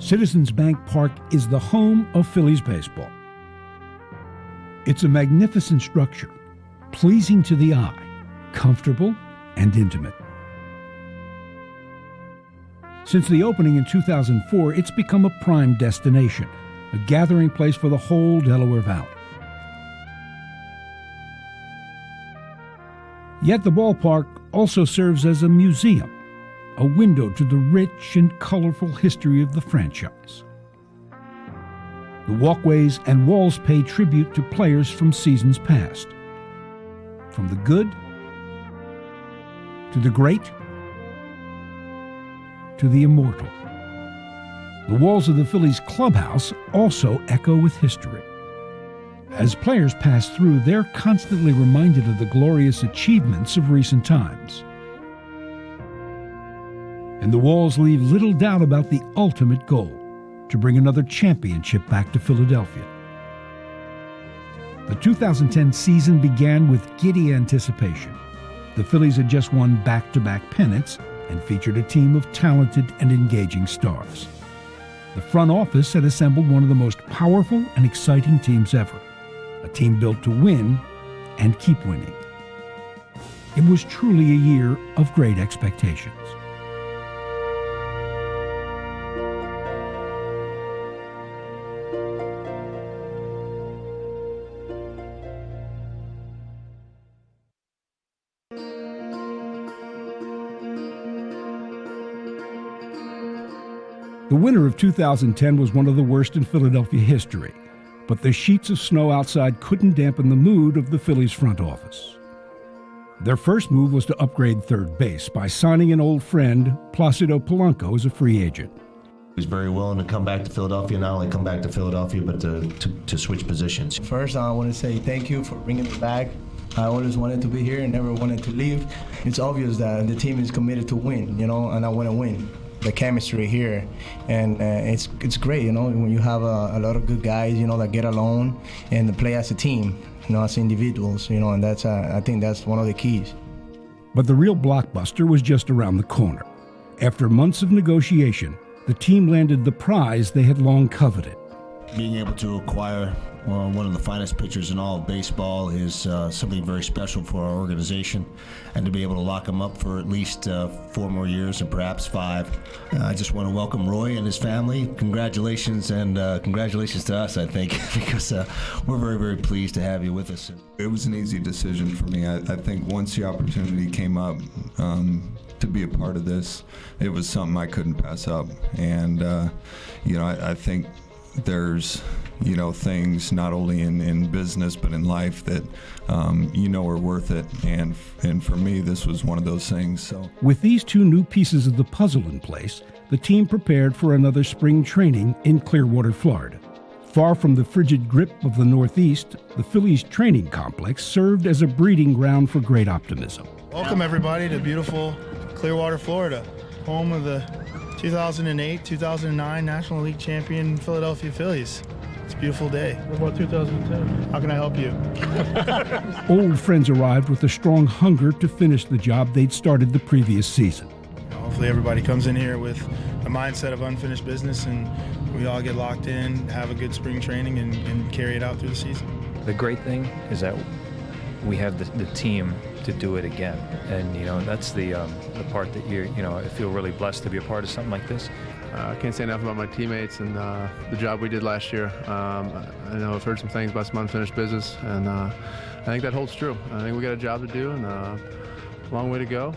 Citizens Bank Park is the home of Phillies baseball. It's a magnificent structure, pleasing to the eye, comfortable and intimate. Since the opening in 2004, it's become a prime destination, a gathering place for the whole Delaware Valley. Yet the ballpark also serves as a museum, a window to the rich and colorful history of the franchise. The walkways and walls pay tribute to players from seasons past. From the good to the great to the immortal. The walls of the Phillies clubhouse also echo with history. As players pass through, they're constantly reminded of the glorious achievements of recent times. And the walls leave little doubt about the ultimate goal, to bring another championship back to Philadelphia. The 2010 season began with giddy anticipation. The Phillies had just won back-to-back pennants and featured a team of talented and engaging stars. The front office had assembled one of the most powerful and exciting teams ever, a team built to win and keep winning. It was truly a year of great expectations. The winter of 2010 was one of the worst in Philadelphia history, but the sheets of snow outside couldn't dampen the mood of the Phillies front office. Their first move was to upgrade third base by signing an old friend, Placido Polanco, as a free agent. He was very willing to come back to Philadelphia, not only come back to Philadelphia, but to switch positions. First, I want to say thank you for bringing me back. I always wanted to be here and never wanted to leave. It's obvious that the team is committed to win, and I want to win. The chemistry here, and it's great, when you have a lot of good guys, that get along and play as a team, as individuals, and that's I think that's one of the keys. But the real blockbuster was just around the corner. After months of negotiation, the team landed the prize they had long coveted. Being able to acquire one of the finest pitchers in all of baseball is something very special for our organization, and to be able to lock him up for at least 4 more years and perhaps 5. I just want to welcome Roy and his family. Congratulations, and congratulations to us, I think, because we're very, very pleased to have you with us. It was an easy decision for me. I think once the opportunity came up to be a part of this, it was something I couldn't pass up. And, I think there's things not only in business but in life that are worth it, and for me this was one of those things. So with these 2 new pieces of the puzzle in place, the team prepared for another spring training in Clearwater, Florida. Far from the frigid grip of the Northeast, the Phillies training complex served as a breeding ground for great optimism. Welcome everybody to beautiful Clearwater, Florida, home of the 2008-2009 National League champion Philadelphia Phillies. It's a beautiful day. What about 2010? How can I help you? Old friends arrived with a strong hunger to finish the job they'd started the previous season. Hopefully everybody comes in here with a mindset of unfinished business, and we all get locked in, have a good spring training, and carry it out through the season. The great thing is that we have the team to do it again, and that's the part that I feel really blessed to be a part of something like this. I can't say enough about my teammates and the job we did last year. I know I've heard some things about some unfinished business, and I think that holds true. I think we got a job to do and a long way to go.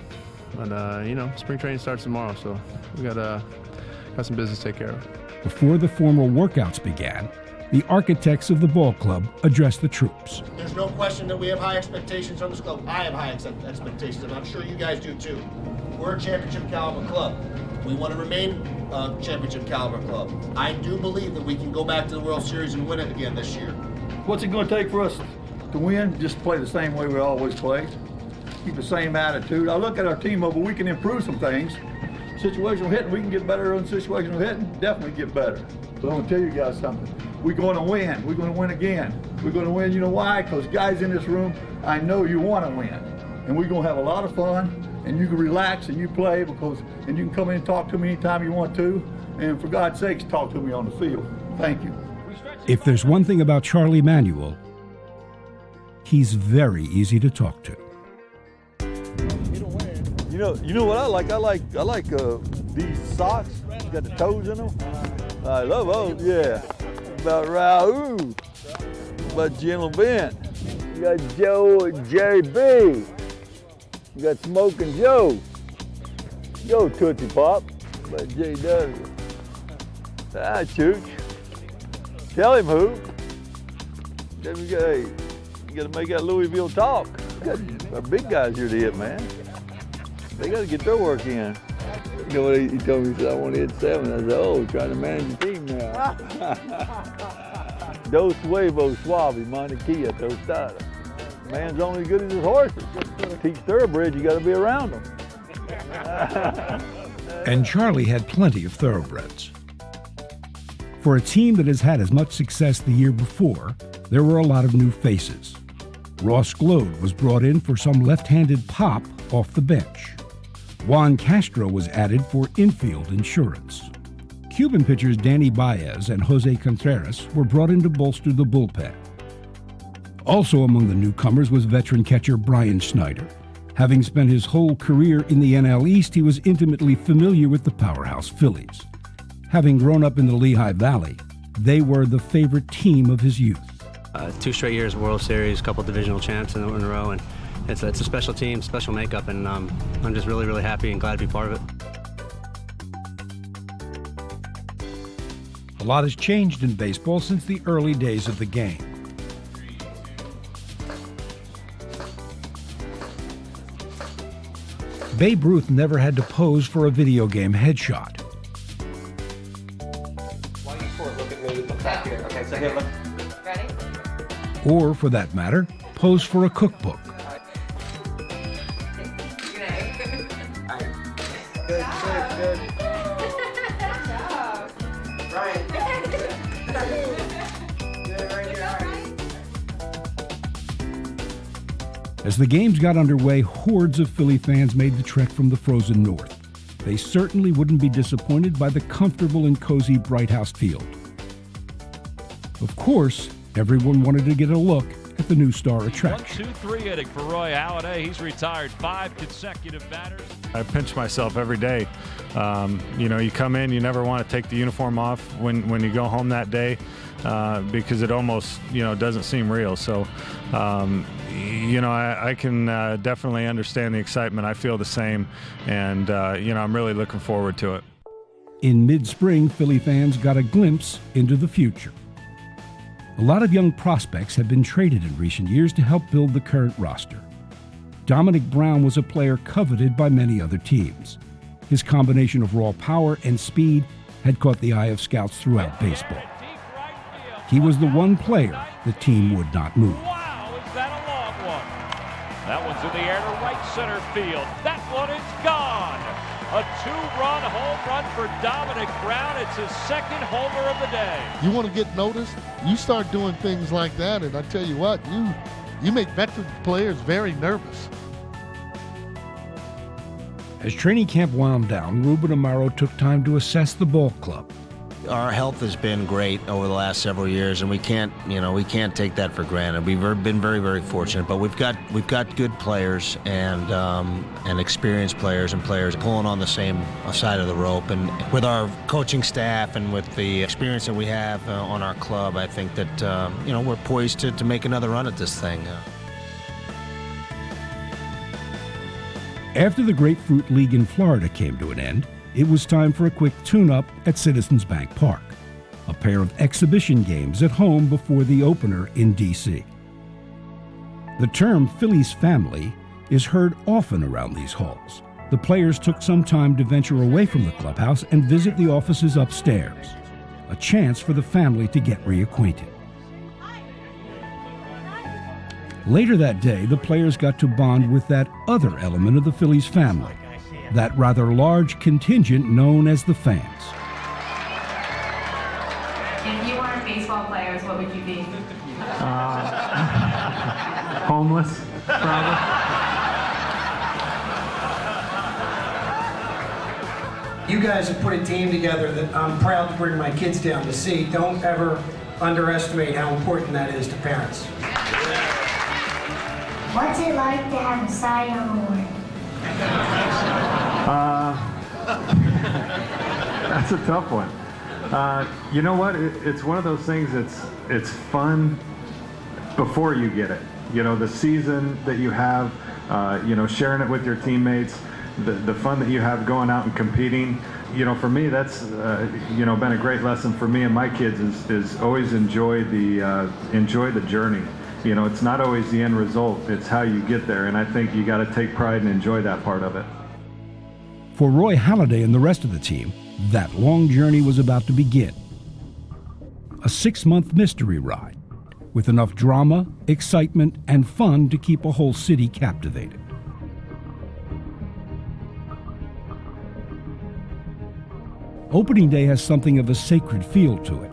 And spring training starts tomorrow, so we got some business to take care of. Before the formal workouts began, the architects of the ball club addressed the troops. There's no question that we have high expectations on this club. I have high expectations, and I'm sure you guys do too. We're a championship caliber club. We want to remain a championship caliber club. I do believe that we can go back to the World Series and win it again this year. What's it going to take for us to win? Just play the same way we always play. Keep the same attitude. I look at our team over, we can improve some things. Situational hitting, we can get better on situational hitting, definitely get better. But I'm going to tell you guys something. We're going to win. We're going to win again. We're going to win, you know why? Because guys in this room, I know you want to win. And we're going to have a lot of fun, and you can relax and you play and you can come in and talk to me anytime you want to. and for God's sakes, talk to me on the field. Thank you. If there's one thing about Charlie Manuel, he's very easy to talk to. You know what I like? I like these socks. Got the toes in them. I love those. Yeah. About Raul. About Gentle Ben. You got Joe and Jerry B. You got Smoking Joe. Yo, Tootsie Pop. About JW. Ah, Chooch. Tell him who. Then we got, hey, you got to make that Louisville talk. Our big guys here to hit, man. They got to get their work in. You know what he told me? He said, I want to hit 7. I said, oh, trying to manage the team now. Dos huevos suave, mantequilla tostada. Man's only as good as his horses. To teach thoroughbreds, you got to be around them. And Charlie had plenty of thoroughbreds. For a team that has had as much success the year before, there were a lot of new faces. Ross Glode was brought in for some left-handed pop off the bench. Juan Castro was added for infield insurance. Cuban pitchers Danny Baez and Jose Contreras were brought in to bolster the bullpen. Also among the newcomers was veteran catcher Brian Snyder. Having spent his whole career in the NL East, he was intimately familiar with the powerhouse Phillies. Having grown up in the Lehigh Valley, they were the favorite team of his youth. 2 straight years World Series, a couple divisional champs in a row, and it's a special team, special makeup, and I'm just really, really happy and glad to be part of it. A lot has changed in baseball since the early days of the game. Babe Ruth never had to pose for a video game headshot. While you score, look at me, look back here. Okay, so here, look. Ready? Or, for that matter, pose for a cookbook. Good. Good job. Right. Good right here. As the games got underway, hordes of Philly fans made the trek from the frozen north. They certainly wouldn't be disappointed by the comfortable and cozy Bright House Field. Of course, everyone wanted to get a look at the new star attraction. 1-2-3 inning for Roy Halladay. He's retired 5 consecutive batters. I pinch myself every day. You come in, you never want to take the uniform off when you go home that day because it almost, doesn't seem real. So, I can definitely understand the excitement. I feel the same, and, I'm really looking forward to it. In mid-spring, Philly fans got a glimpse into the future. A lot of young prospects have been traded in recent years to help build the current roster. Dominic Brown was a player coveted by many other teams. His combination of raw power and speed had caught the eye of scouts throughout baseball. He was the one player the team would not move. Wow, is that a long one? That one's in the air to right center field. That one is gone. A 2-run home run for Dominic Brown. It's his second homer of the day. You want to get noticed? You start doing things like that, and I tell you what, you make veteran players very nervous. As training camp wound down, Ruben Amaro took time to assess the ball club. Our health has been great over the last several years, and we can't take that for granted. We've been very, very fortunate, but we've got good players and experienced players and players pulling on the same side of the rope. And with our coaching staff and with the experience that we have on our club, I think that we're poised to make another run at this thing. After the Grapefruit League in Florida came to an end, it was time for a quick tune-up at Citizens Bank Park, a pair of exhibition games at home before the opener in D.C. The term Phillies family is heard often around these halls. The players took some time to venture away from the clubhouse and visit the offices upstairs, a chance for the family to get reacquainted. Later that day, the players got to bond with that other element of the Phillies family, that rather large contingent known as the fans. If you weren't baseball players, what would you be? Homeless, probably. You guys have put a team together that I'm proud to bring my kids down to see. Don't ever underestimate how important that is to parents. What's it like to have a Cy Young Award? That's a tough one. You know what? It's one of those things it's fun before you get it. You know, the season that you have, sharing it with your teammates, the fun that you have going out and competing. You know, for me, that's, been a great lesson for me and my kids is always enjoy the journey. You know, it's not always the end result, it's how you get there. And I think you got to take pride and enjoy that part of it. For Roy Halladay and the rest of the team, that long journey was about to begin. A 6-month mystery ride with enough drama, excitement, and fun to keep a whole city captivated. Opening day has something of a sacred feel to it.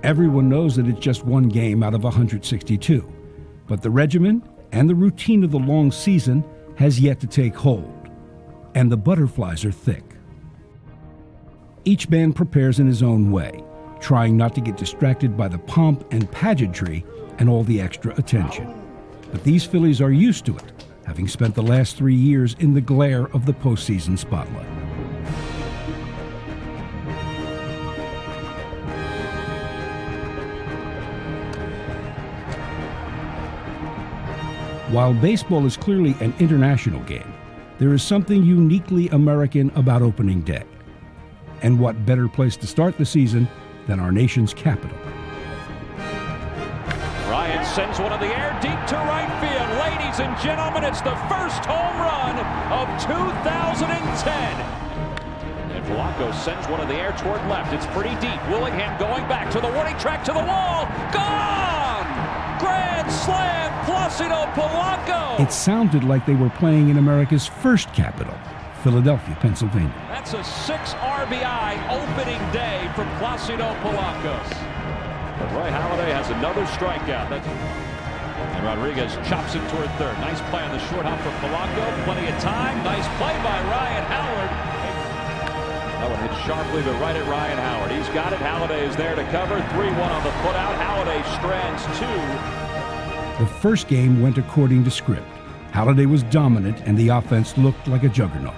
Everyone knows that it's just one game out of 162, but the regimen and the routine of the long season has yet to take hold, and the butterflies are thick. Each band prepares in his own way, trying not to get distracted by the pomp and pageantry and all the extra attention. But these Phillies are used to it, having spent the last 3 years in the glare of the postseason spotlight. While baseball is clearly an international game, there is something uniquely American about opening day. And what better place to start the season than our nation's capital? Ryan sends one in the air deep to right field. Ladies and gentlemen, it's the first home run of 2010. And Polanco sends one in the air toward left. It's pretty deep. Willingham going back to the warning track to the wall. Gone! Grand slam, Placido Polanco! It sounded like they were playing in America's first capital, Philadelphia, Pennsylvania. That's a 6 RBI opening day for Placido Polanco. But Roy Halladay has another strikeout. And Rodriguez chops it toward third. Nice play on the short hop for Polanco. Plenty of time. Nice play by Ryan Howard. That one hit sharply to right at Ryan Howard. He's got it. Halladay is there to cover. 3-1 on the putout. Halladay strands 2. The first game went according to script. Halladay was dominant and the offense looked like a juggernaut.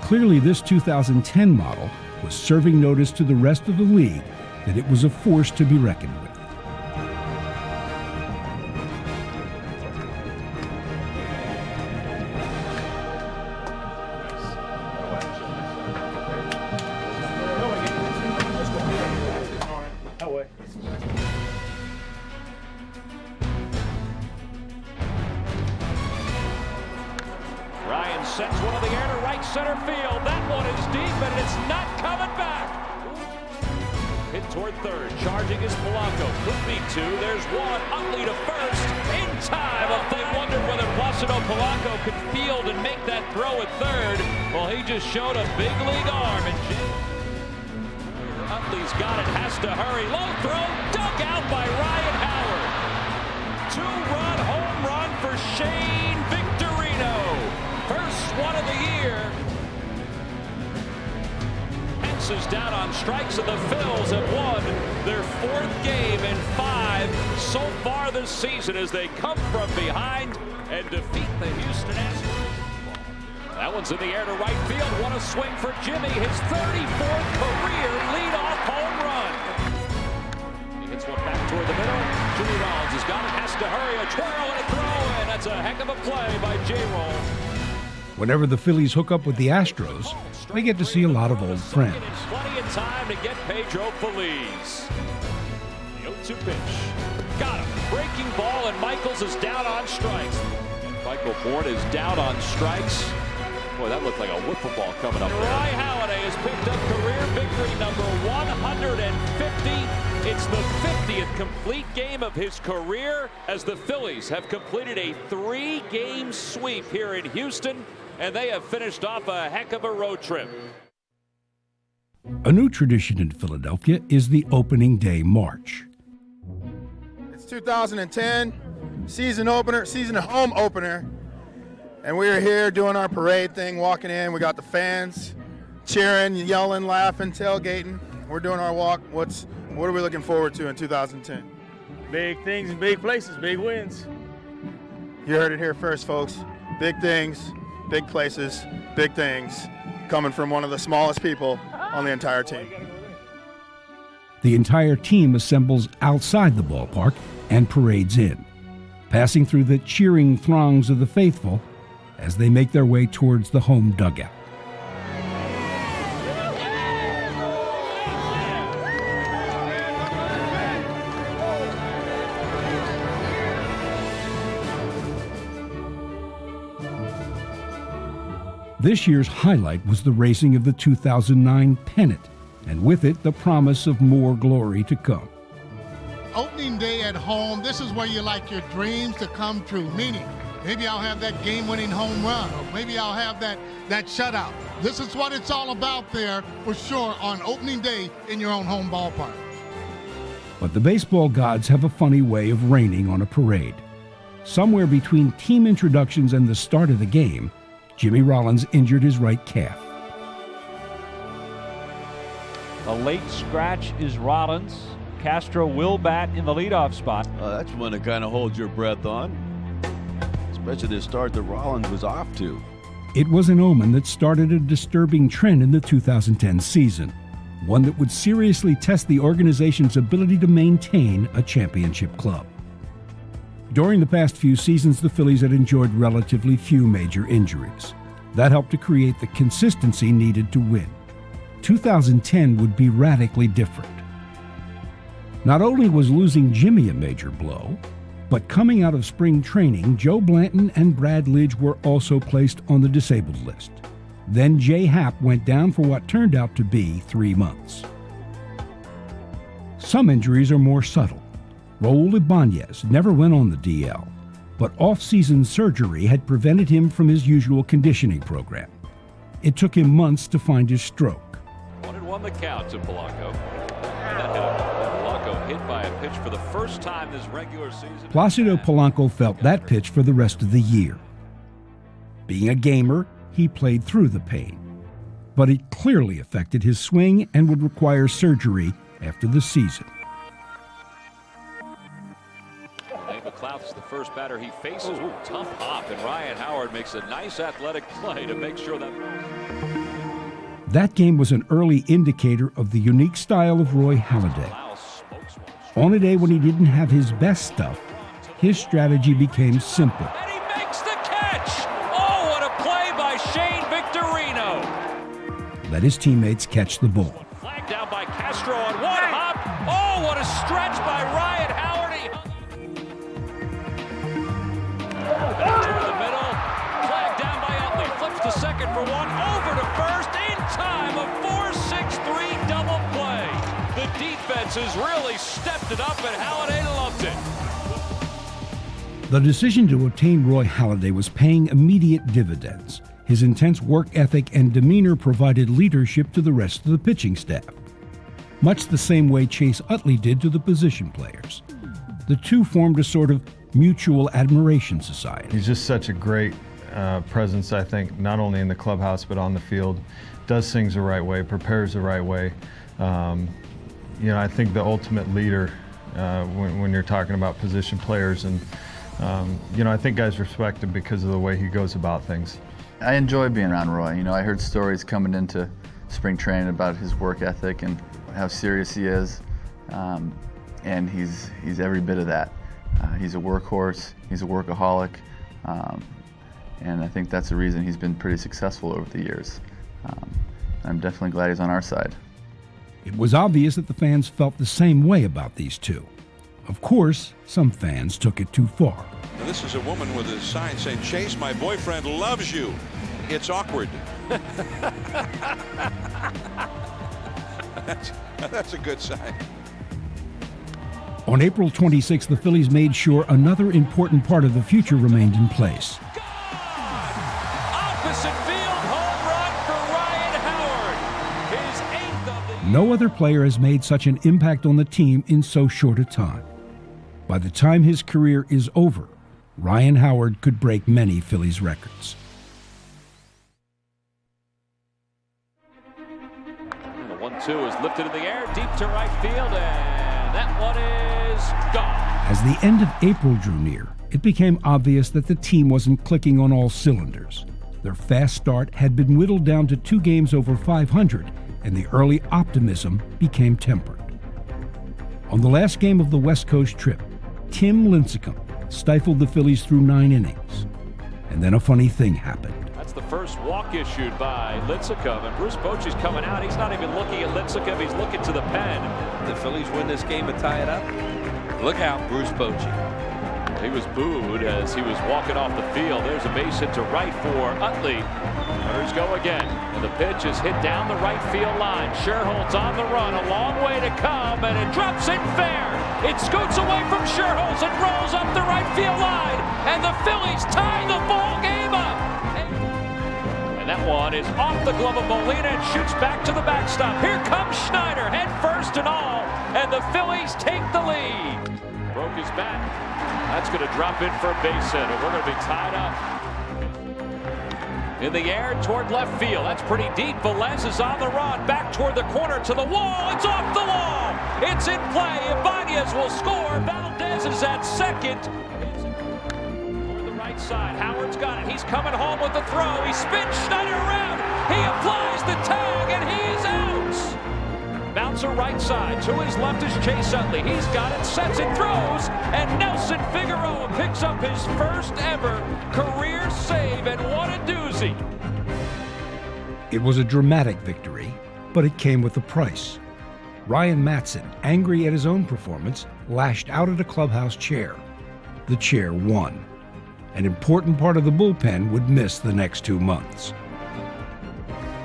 Clearly, this 2010 model was serving notice to the rest of the league that it was a force to be reckoned with. Ryan sends one in the air to right center field. That one is deep, and it's not coming back. Hit toward third. Charging is Polanco. Could be 2. There's 1. Utley to first. In time. They wondered whether Placido Polanco could field and make that throw at third. Well, he just showed a big league arm. And Utley's got it. Has to hurry. Low throw. Dug out by Ryan Howard. 2-run home run for Shane Victorino. First one of the year. Hence is down on strikes, and the Phils have won their 4th game in 5 so far this season as they come from behind and defeat the Houston Astros. That one's in the air to right field. What a swing for Jimmy. His 34th career leadoff home run. He hits one back toward the middle. Jimmy Rollins has got it. Has to hurry. A twirl and a throw, and that's a heck of a play by J-Roll. Whenever the Phillies hook up with the Astros, they get to see a lot of old friends. Plenty of time to get Pedro Feliz. The 0-2 pitch. Got him. Breaking ball, and Michaels is down on strikes. Michael Bourne is down on strikes. Boy, that looked like a wiffle ball coming up there. Roy Halladay has picked up career victory number 150. It's the 50th complete game of his career as the Phillies have completed a 3-game sweep here in Houston, and they have finished off a heck of a road trip. A new tradition in Philadelphia is the opening day march. It's 2010, season home opener, and we are here doing our parade thing, walking in. We got the fans cheering, yelling, laughing, tailgating. We're doing our walk. What are we looking forward to in 2010? Big things in big places, big wins. You heard it here first, folks. Big things, big places, big things, coming from one of the smallest people on the entire team. The entire team assembles outside the ballpark and parades in, passing through the cheering throngs of the faithful as they make their way towards the home dugout. This year's highlight was the raising of the 2009 pennant, and with it, the promise of more glory to come. Opening day at home, this is where you like your dreams to come true, meaning maybe I'll have that game-winning home run, or maybe I'll have that shutout. This is what it's all about there, for sure, on opening day in your own home ballpark. But the baseball gods have a funny way of raining on a parade. Somewhere between team introductions and the start of the game, Jimmy Rollins injured his right calf. A late scratch is Rollins. Castro will bat in the leadoff spot. That's one to kind of hold your breath on, especially the start that Rollins was off to. It was an omen that started a disturbing trend in the 2010 season, one that would seriously test the organization's ability to maintain a championship club. During the past few seasons, the Phillies had enjoyed relatively few major injuries. That helped to create the consistency needed to win. 2010 would be radically different. Not only was losing Jimmy a major blow, but coming out of spring training, Joe Blanton and Brad Lidge were also placed on the disabled list. Then Jay Happ went down for what turned out to be 3 months. Some injuries are more subtle. Raul Ibanez never went on the DL, but off-season surgery had prevented him from his usual conditioning program. It took him months to find his stroke. 1-1 the count to Polanco. That hit him. Polanco hit by a pitch for the first time this regular season. Placido Polanco felt that pitch for the rest of the year. Being a gamer, he played through the pain, but it clearly affected his swing and would require surgery after the season. McLeod's the first batter he faces. Ooh, tough hop, and Ryan Howard makes a nice athletic play to make sure that... That game was an early indicator of the unique style of Roy Halladay. On a day when he didn't have his best stuff, his strategy became simple. And he makes the catch! Oh, what a play by Shane Victorino! Let his teammates catch the ball. Flag down by Castro on one hop. Oh, what a stretch by Ryan Howard! Back to the middle. Flag down by Utley. Flips to second for one. Over to first in time. A 4-6-3 double play. The defense has really stepped it up, and Halladay loved it. The decision to obtain Roy Halladay was paying immediate dividends. His intense work ethic and demeanor provided leadership to the rest of the pitching staff, much the same way Chase Utley did to the position players. The two formed a sort of mutual admiration society. He's just such a great presence, I think, not only in the clubhouse but on the field. Does things the right way, prepares the right way. I think the ultimate leader when you're talking about position players, and I think guys respect him because of the way he goes about things. I enjoy being around Roy. I heard stories coming into spring training about his work ethic and how serious he is, and he's every bit of that. He's a workhorse, he's a workaholic, and I think that's the reason he's been pretty successful over the years. I'm definitely glad he's on our side. It was obvious that the fans felt the same way about these two. Of course, some fans took it too far. Now, this is a woman with a sign saying, "Chase, my boyfriend loves you." It's awkward. That's a good sign. On April 26, the Phillies made sure another important part of the future remained in place. Opposite field home run for Ryan Howard. His 8th of the... No other player has made such an impact on the team in so short a time. By the time his career is over, Ryan Howard could break many Phillies records. 1-2 is lifted in the air, deep to right field, and that one is gone. As the end of April drew near, it became obvious that the team wasn't clicking on all cylinders. Their fast start had been whittled down to 2 games over 500, and the early optimism became tempered. On the last game of the West Coast trip, Tim Lincecum stifled the Phillies through 9 innings. And then a funny thing happened. That's the first walk issued by Lincecum, and Bruce Bochy's coming out. He's not even looking at Lincecum, he's looking to the pen. The Phillies win this game and tie it up. Look out, Bruce Bochy. He was booed as he was walking off the field. There's a base hit to right for Utley. Runners go again, and the pitch is hit down the right field line. Sherholtz on the run, a long way to come, and it drops in fair. It scoots away from Sherholtz and rolls up the right field line, and the Phillies tie the ball game up. And that one is off the glove of Molina and shoots back to the backstop. Here comes Schneider, head first and all, and the Phillies take the lead. Broke his bat. That's going to drop in for a base hit, and we're going to be tied up. In the air toward left field. That's pretty deep. Velez is on the run. Back toward the corner to the wall. It's off the wall. It's in play. Ibanez will score. Valdez is at second. Toward the right side. Howard's got it. He's coming home with the throw. He spins Schneider around. He applies the tag, and he's out. Bouncer right side. To his left is Chase Utley. He's got it, sets it, throws, and Nelson Figueroa picks up his first ever career save, and what a doozy. It was a dramatic victory, but it came with a price. Ryan Matson, angry at his own performance, lashed out at a clubhouse chair. The chair won. An important part of the bullpen would miss the next 2 months.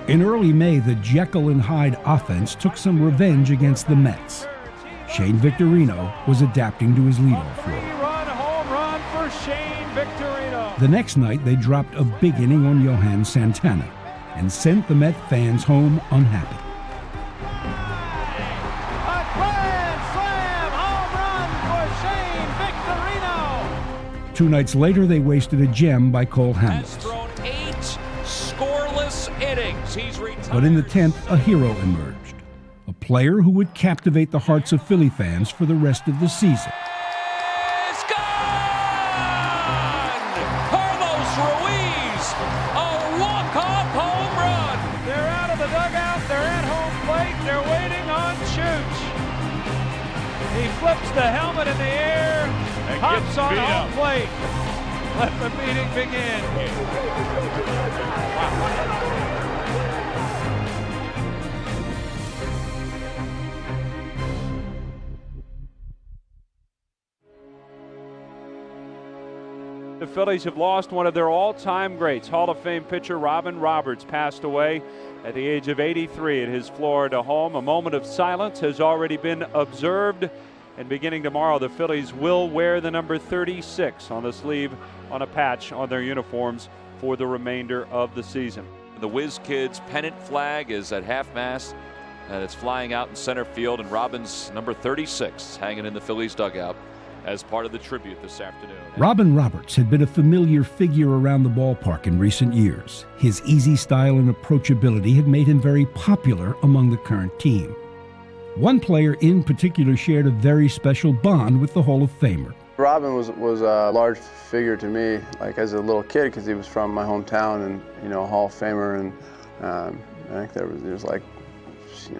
In early May, the Jekyll and Hyde offense took some revenge against the Mets. Shane Victorino was adapting to his leadoff role. Three-run home run for Shane Victorino. The next night, they dropped a big inning on Johan Santana and sent the Met fans home unhappy. A grand slam home run for Shane Victorino. 2 nights later, they wasted a gem by Cole Hamels. Has thrown 8 scoreless innings. He's retired. But in the 10th, a hero emerged. A player who would captivate the hearts of Philly fans for the rest of the season. It's gone! Carlos Ruiz, a walk-off home run. They're out of the dugout. They're at home plate. They're waiting on Chooch. He flips the helmet in the air, hops on home plate. Let the meeting begin. The Phillies have lost one of their all-time greats. Hall of Fame pitcher Robin Roberts passed away at the age of 83 at his Florida home. A moment of silence has already been observed. And beginning tomorrow, the Phillies will wear the number 36 on the sleeve on a patch on their uniforms for the remainder of the season. The Whiz Kids pennant flag is at half-mast, and it's flying out in center field, and Robin's number 36 hanging in the Phillies dugout as part of the tribute this afternoon. Robin Roberts had been a familiar figure around the ballpark in recent years. His easy style and approachability had made him very popular among the current team. One player in particular shared a very special bond with the Hall of Famer. Robin was a large figure to me, like as a little kid, because he was from my hometown and, a Hall of Famer. And I think there was like,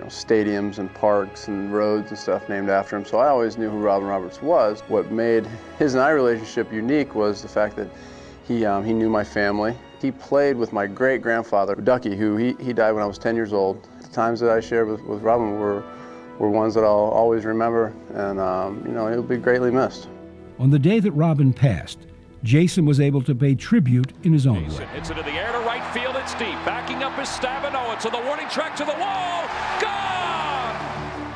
stadiums and parks and roads and stuff named after him. So I always knew who Robin Roberts was. What made his and I relationship unique was the fact that he knew my family. He played with my great-grandfather, Ducky, who he died when I was 10 years old. The times that I shared with Robin were ones that I'll always remember, and he'll be greatly missed. On the day that Robin passed, Jason was able to pay tribute in his own way. Hits it in the air to right field. It's deep. Backing up is Stabenoa to the warning track to the wall. Gone!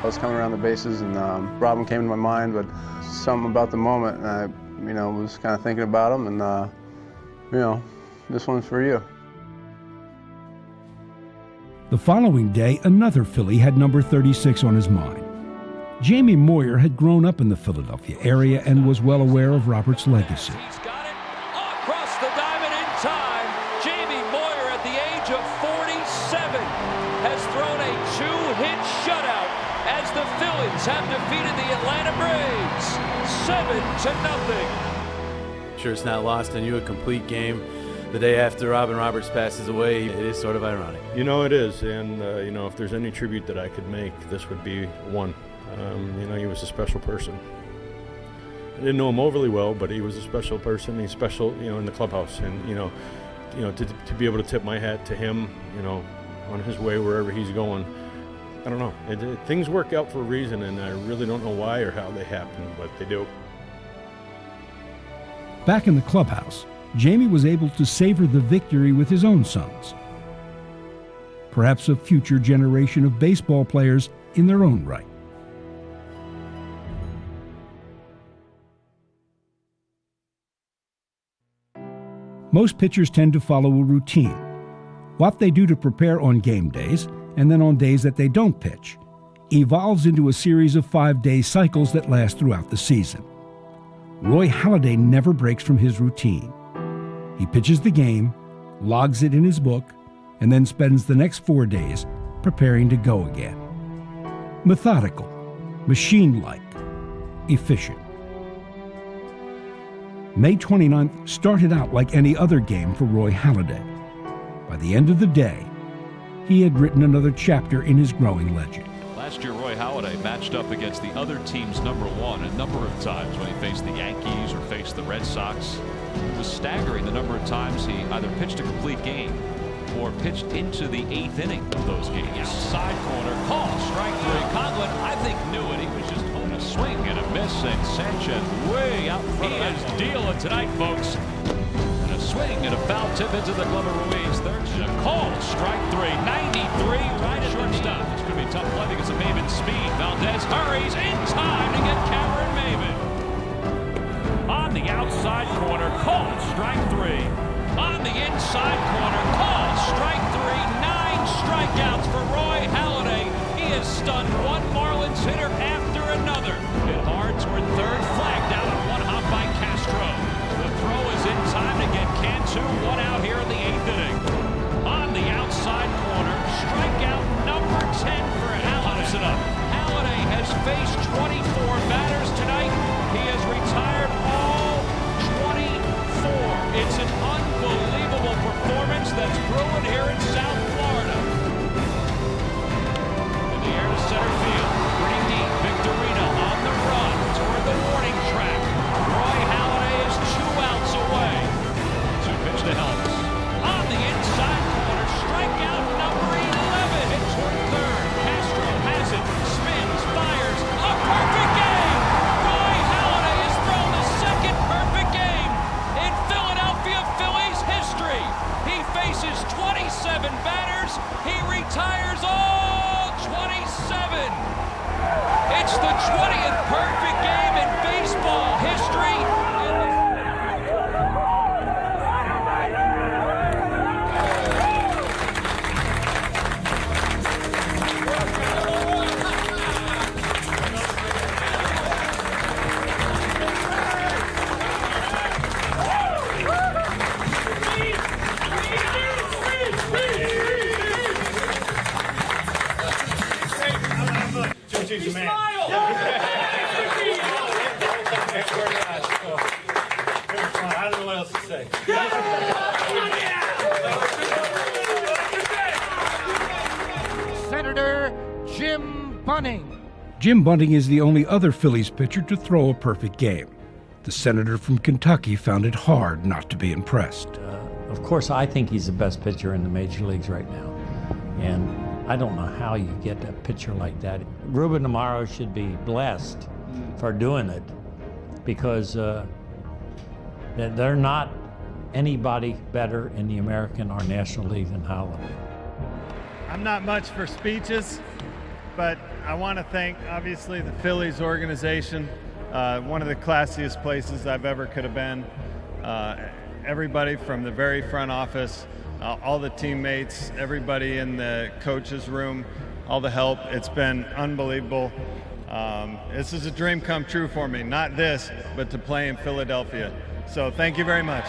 I was coming around the bases, and Robin came to my mind, but something about the moment, and I, was kind of thinking about him, and this one's for you. The following day, another Philly had number 36 on his mind. Jamie Moyer had grown up in the Philadelphia area and was well aware of Roberts' legacy. He's got it across the diamond in time. Jamie Moyer, at the age of 47, has thrown a 2-hit as the Phillies have defeated the Atlanta Braves 7-0. Sure, it's not lost on you, a complete game. The day after Robin Roberts passes away, it is sort of ironic. You know, it is, and if there's any tribute that I could make, this would be one. He was a special person. I didn't know him overly well, but he was a special person. He's special, in the clubhouse, and to be able to tip my hat to him, on his way wherever he's going. I don't know. Things work out for a reason, and I really don't know why or how they happen, but they do. Back in the clubhouse, Jamie was able to savor the victory with his own sons. Perhaps a future generation of baseball players in their own right. Most pitchers tend to follow a routine. What they do to prepare on game days, and then on days that they don't pitch, evolves into a series of 5-day cycles that last throughout the season. Roy Halladay never breaks from his routine. He pitches the game, logs it in his book, and then spends the next 4 days preparing to go again. Methodical, machine-like, efficient. May 29th started out like any other game for Roy Halladay. By the end of the day, he had written another chapter in his growing legend. Last year, Roy Halladay matched up against the other team's number one a number of times when he faced the Yankees or faced the Red Sox. It was staggering the number of times he either pitched a complete game or pitched into the 8th inning of those games. Outside corner, call, strike 3. Conklin, I think, knew it. He was just on a swing and a miss, and Sanchez way out in front. He is dealing tonight, folks. And a swing and a foul tip into the glove of Ruiz. Third, a call, strike 3. 93, right at shortstop. It's going to be a tough play because of Maven's speed. Valdez hurries in time to get Cameron Maven. On the outside corner, call, strike 3. On the inside corner, call, strike 3. 9 strikeouts for Roy Halladay. He has stunned one Marlins hitter after another. Hit hard toward third, flagged out on one hop by Castro. The throw is in time to get Cantu, 1 out here in the 8th inning. On the outside corner, strikeout number 10 for Halladay. Halladay has faced 24 batters tonight. He has retired all 24. It's an unbelievable performance that's brewing here in South Florida. In the air to center field, pretty deep. Victorino on the run toward the warning track. Roy Halladay is 2 outs away. 2-pitch to Helms. On the inside corner, strikeout number 11. Hit toward third. Castro has it, spins, fires. A perfect game! Roy Halladay has thrown the second perfect game in Philadelphia Phillies history. He faces 27 batters. He retires all 27. It's the 20th perfect game in baseball history. I don't know what else to say. Senator Jim Bunning. Jim Bunting is the only other Phillies pitcher to throw a perfect game. The senator from Kentucky found it hard not to be impressed. Of course, I think he's the best pitcher in the major leagues right now. And I don't know how you get a pitcher like that. Ruben Amaro should be blessed for doing it because they're not anybody better in the American or National League than Halladay. I'm not much for speeches, but I want to thank, obviously, the Phillies organization, one of the classiest places I've ever could have been. Everybody from the very front office, all the teammates, everybody in the coach's room, all the help. It's been unbelievable. This is a dream come true for me. Not this, but to play in Philadelphia. So thank you very much.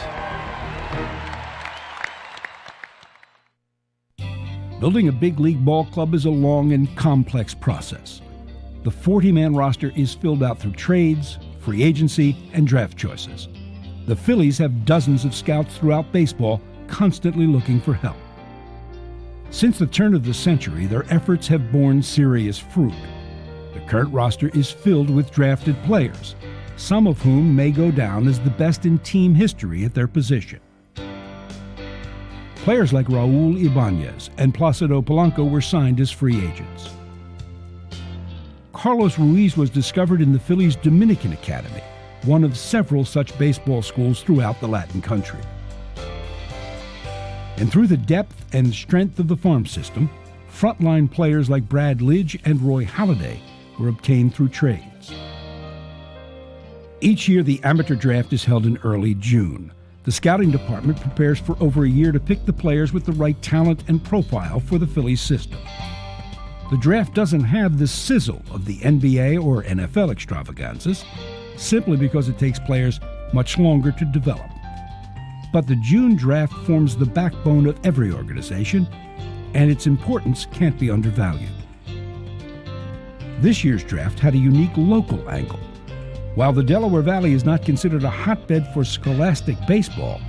Building a big league ball club is a long and complex process. The 40-man roster is filled out through trades, free agency, and draft choices. The Phillies have dozens of scouts throughout baseball constantly looking for help. Since the turn of the century, their efforts have borne serious fruit. The current roster is filled with drafted players, some of whom may go down as the best in team history at their position. Players like Raul Ibanez and Placido Polanco were signed as free agents. Carlos Ruiz was discovered in the Phillies Dominican Academy, one of several such baseball schools throughout the Latin country. And through the depth and strength of the farm system, frontline players like Brad Lidge and Roy Halladay were obtained through trades. Each year, the amateur draft is held in early June. The scouting department prepares for over a year to pick the players with the right talent and profile for the Phillies system. The draft doesn't have the sizzle of the NBA or NFL extravaganzas, simply because it takes players much longer to develop. But the June draft forms the backbone of every organization, and its importance can't be undervalued. This year's draft had a unique local angle. While the Delaware Valley is not considered a hotbed for scholastic baseball,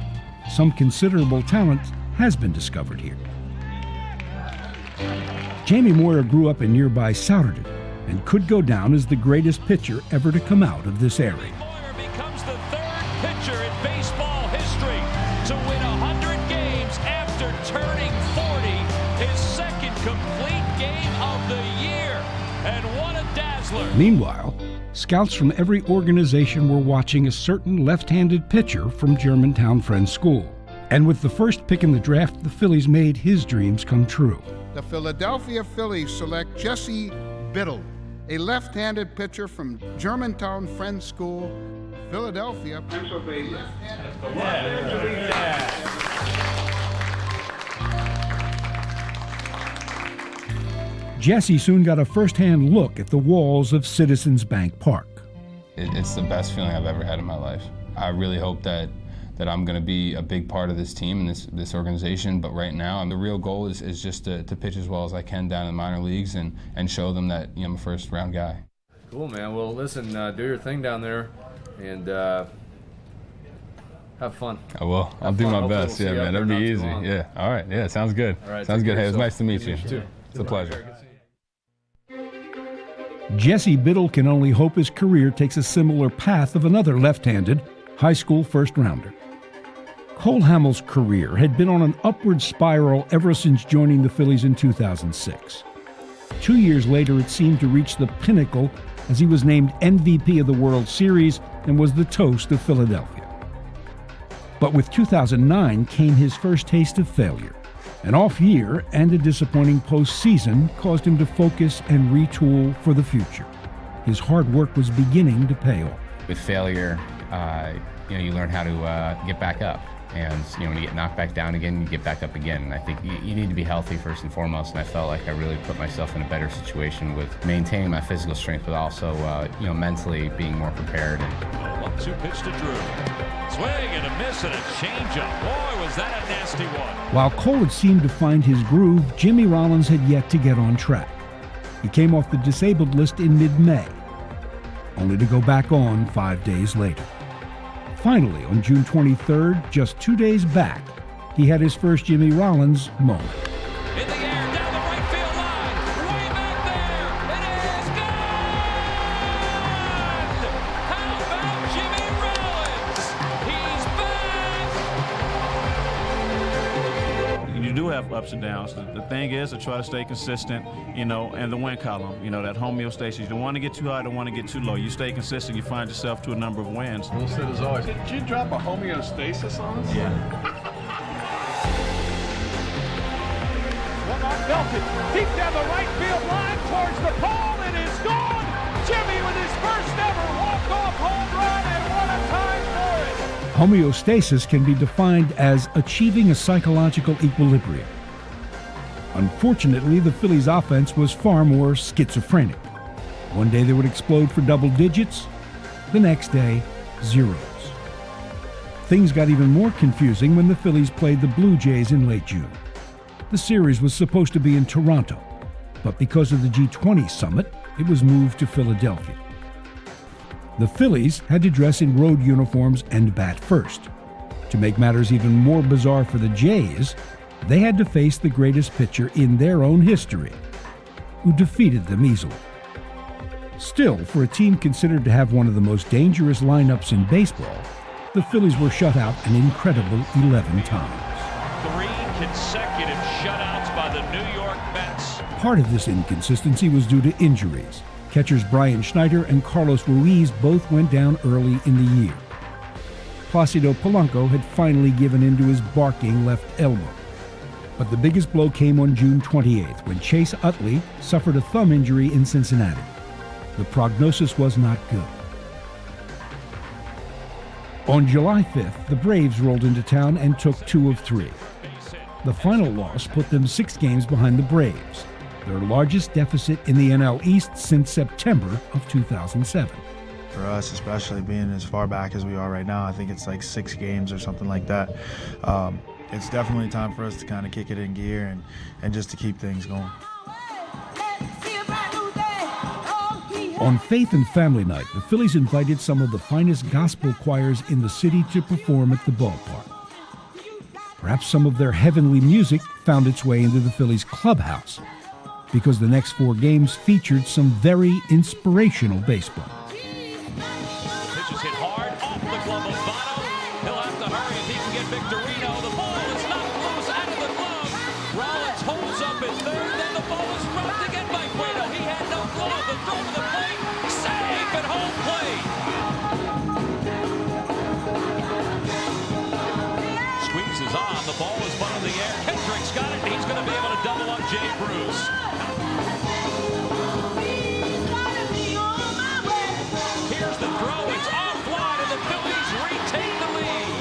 some considerable talent has been discovered here. Jamie Moyer grew up in nearby Souderton and could go down as the greatest pitcher ever to come out of this area. Moyer becomes the third pitcher in baseball history to win 100 games after turning 40, his second complete game of the year, and what a dazzler. Meanwhile, scouts from every organization were watching a certain left-handed pitcher from Germantown Friends School. And with the first pick in the draft, the Phillies made his dreams come true. The Philadelphia Phillies select Jesse Biddle, a left-handed pitcher from Germantown Friends School, Philadelphia, Pennsylvania. Jesse soon got a first-hand look at the walls of Citizens Bank Park. It's the best feeling I've ever had in my life. I really hope that I'm going to be a big part of this team and this organization, but right now the real goal is just to pitch as well as I can down in the minor leagues and show them that I'm a first-round guy. Cool, man. Well, listen, do your thing down there and have fun. I will. I'll do my best. Yeah, man. That'll be easy. Yeah. All right. Yeah, sounds good. All right, sounds good. Hey, it was nice to meet you. Too. It's a pleasure. Jesse Biddle can only hope his career takes a similar path of another left-handed high school first-rounder. Cole Hamels' career had been on an upward spiral ever since joining the Phillies in 2006. 2 years later, it seemed to reach the pinnacle as he was named MVP of the World Series and was the toast of Philadelphia. But with 2009 came his first taste of failure. An off year and a disappointing postseason caused him to focus and retool for the future. His hard work was beginning to pay off. With failure, you learn how to get back up. And when you get knocked back down again, you get back up again. And I think you need to be healthy first and foremost. And I felt like I really put myself in a better situation with maintaining my physical strength, but also mentally being more prepared. 1-2 pitch to Drew. Swing and a miss and a changeup. Boy, was that a nasty one. While Cole had seemed to find his groove, Jimmy Rollins had yet to get on track. He came off the disabled list in mid-May, only to go back on 5 days later. Finally, on June 23rd, just 2 days back, he had his first Jimmy Rollins moment. In the air, down the right field line, way back there, it is gone! How about Jimmy Rollins? He's back! You do have ups and downs. The thing is to try to stay consistent, and the win column, that homeostasis. You don't want to get too high, you don't want to get too low. You stay consistent, you find yourself to a number of wins. Will said as always, did you drop a homeostasis on us? Yeah. One on belted, deep down the right field line towards the pole, it is gone! Jimmy with his first ever walk-off home run, and what a time for it! Homeostasis can be defined as achieving a psychological equilibrium. Unfortunately, the Phillies' offense was far more schizophrenic. One day they would explode for double digits, the next day, zeros. Things got even more confusing when the Phillies played the Blue Jays in late June. The series was supposed to be in Toronto, but because of the G20 summit, it was moved to Philadelphia. The Phillies had to dress in road uniforms and bat first. To make matters even more bizarre for the Jays, they had to face the greatest pitcher in their own history, who defeated them easily. Still, for a team considered to have one of the most dangerous lineups in baseball, the Phillies were shut out an incredible 11 times. 3 consecutive shutouts by the New York Mets. Part of this inconsistency was due to injuries. Catchers Brian Schneider and Carlos Ruiz both went down early in the year. Placido Polanco had finally given in to his barking left elbow. But the biggest blow came on June 28th when Chase Utley suffered a thumb injury in Cincinnati. The prognosis was not good. On July 5th, the Braves rolled into town and took 2 of 3. The final loss put them 6 games behind the Braves, their largest deficit in the NL East since September of 2007. For us, especially being as far back as we are right now, I think it's like 6 games or something like that. It's definitely time for us to kind of kick it in gear and just to keep things going. On Faith and Family Night, the Phillies invited some of the finest gospel choirs in the city to perform at the ballpark. Perhaps some of their heavenly music found its way into the Phillies clubhouse, because the next 4 games featured some very inspirational baseball. Pitches hit hard off the glove of Votto. He'll have to hurry if he can get Victorino. The ball is knocked loose out of the glove. Rollins holds up at third, then the ball is dropped again by Cueto. He had no glove. The throw to the plate, safe at home plate. Squeezes on, the ball is bumped in the air. Kendrick's got it, and he's going to be able to double up Jay Bruce. Here's the throw, it's offline, and the Phillies retake the lead.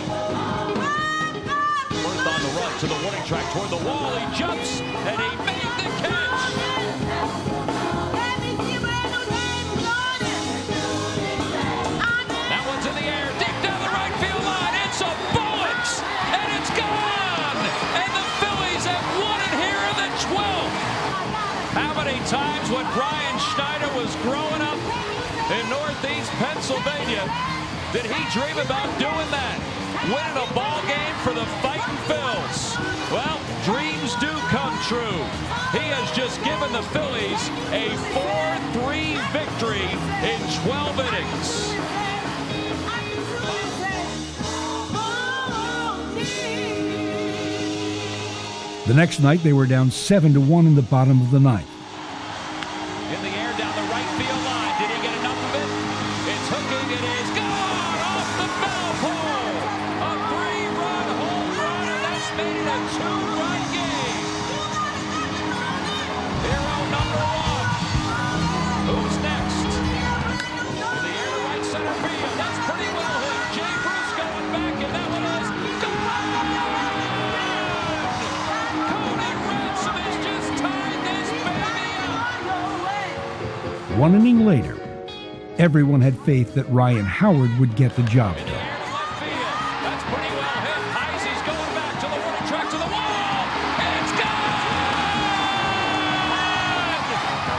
First on the run to the warning track toward the wall, he jumps, and he made the catch. That one's in the air, deep down the right field line, it's a bullet, and it's gone, and the Phillies have won it here in the 12th. How many times when Brian Schneider was growing up in Northeast Pennsylvania did he dream about doing that? Winning a ball game for the Fightin' Phils. Well, dreams do come true. He has just given the Phillies a 4-3 victory in 12 innings. The next night, they were down 7-1 in the bottom of the ninth. In the air down the right field line. Did he get enough of it? It's hooking. It is gone off the foul pole. A 3-run home run, and that's made it a 2-run game. Hero number 1. Who's next? In the air to right center field. That's pretty well hit. Jay Bruce going back, and that one is gone. Cody Ransom has just tied this baby up. 1 inning later, everyone had faith that Ryan Howard would get the job done. That's pretty well hit. Heisey's going back to the warning track to the wall. And it's gone!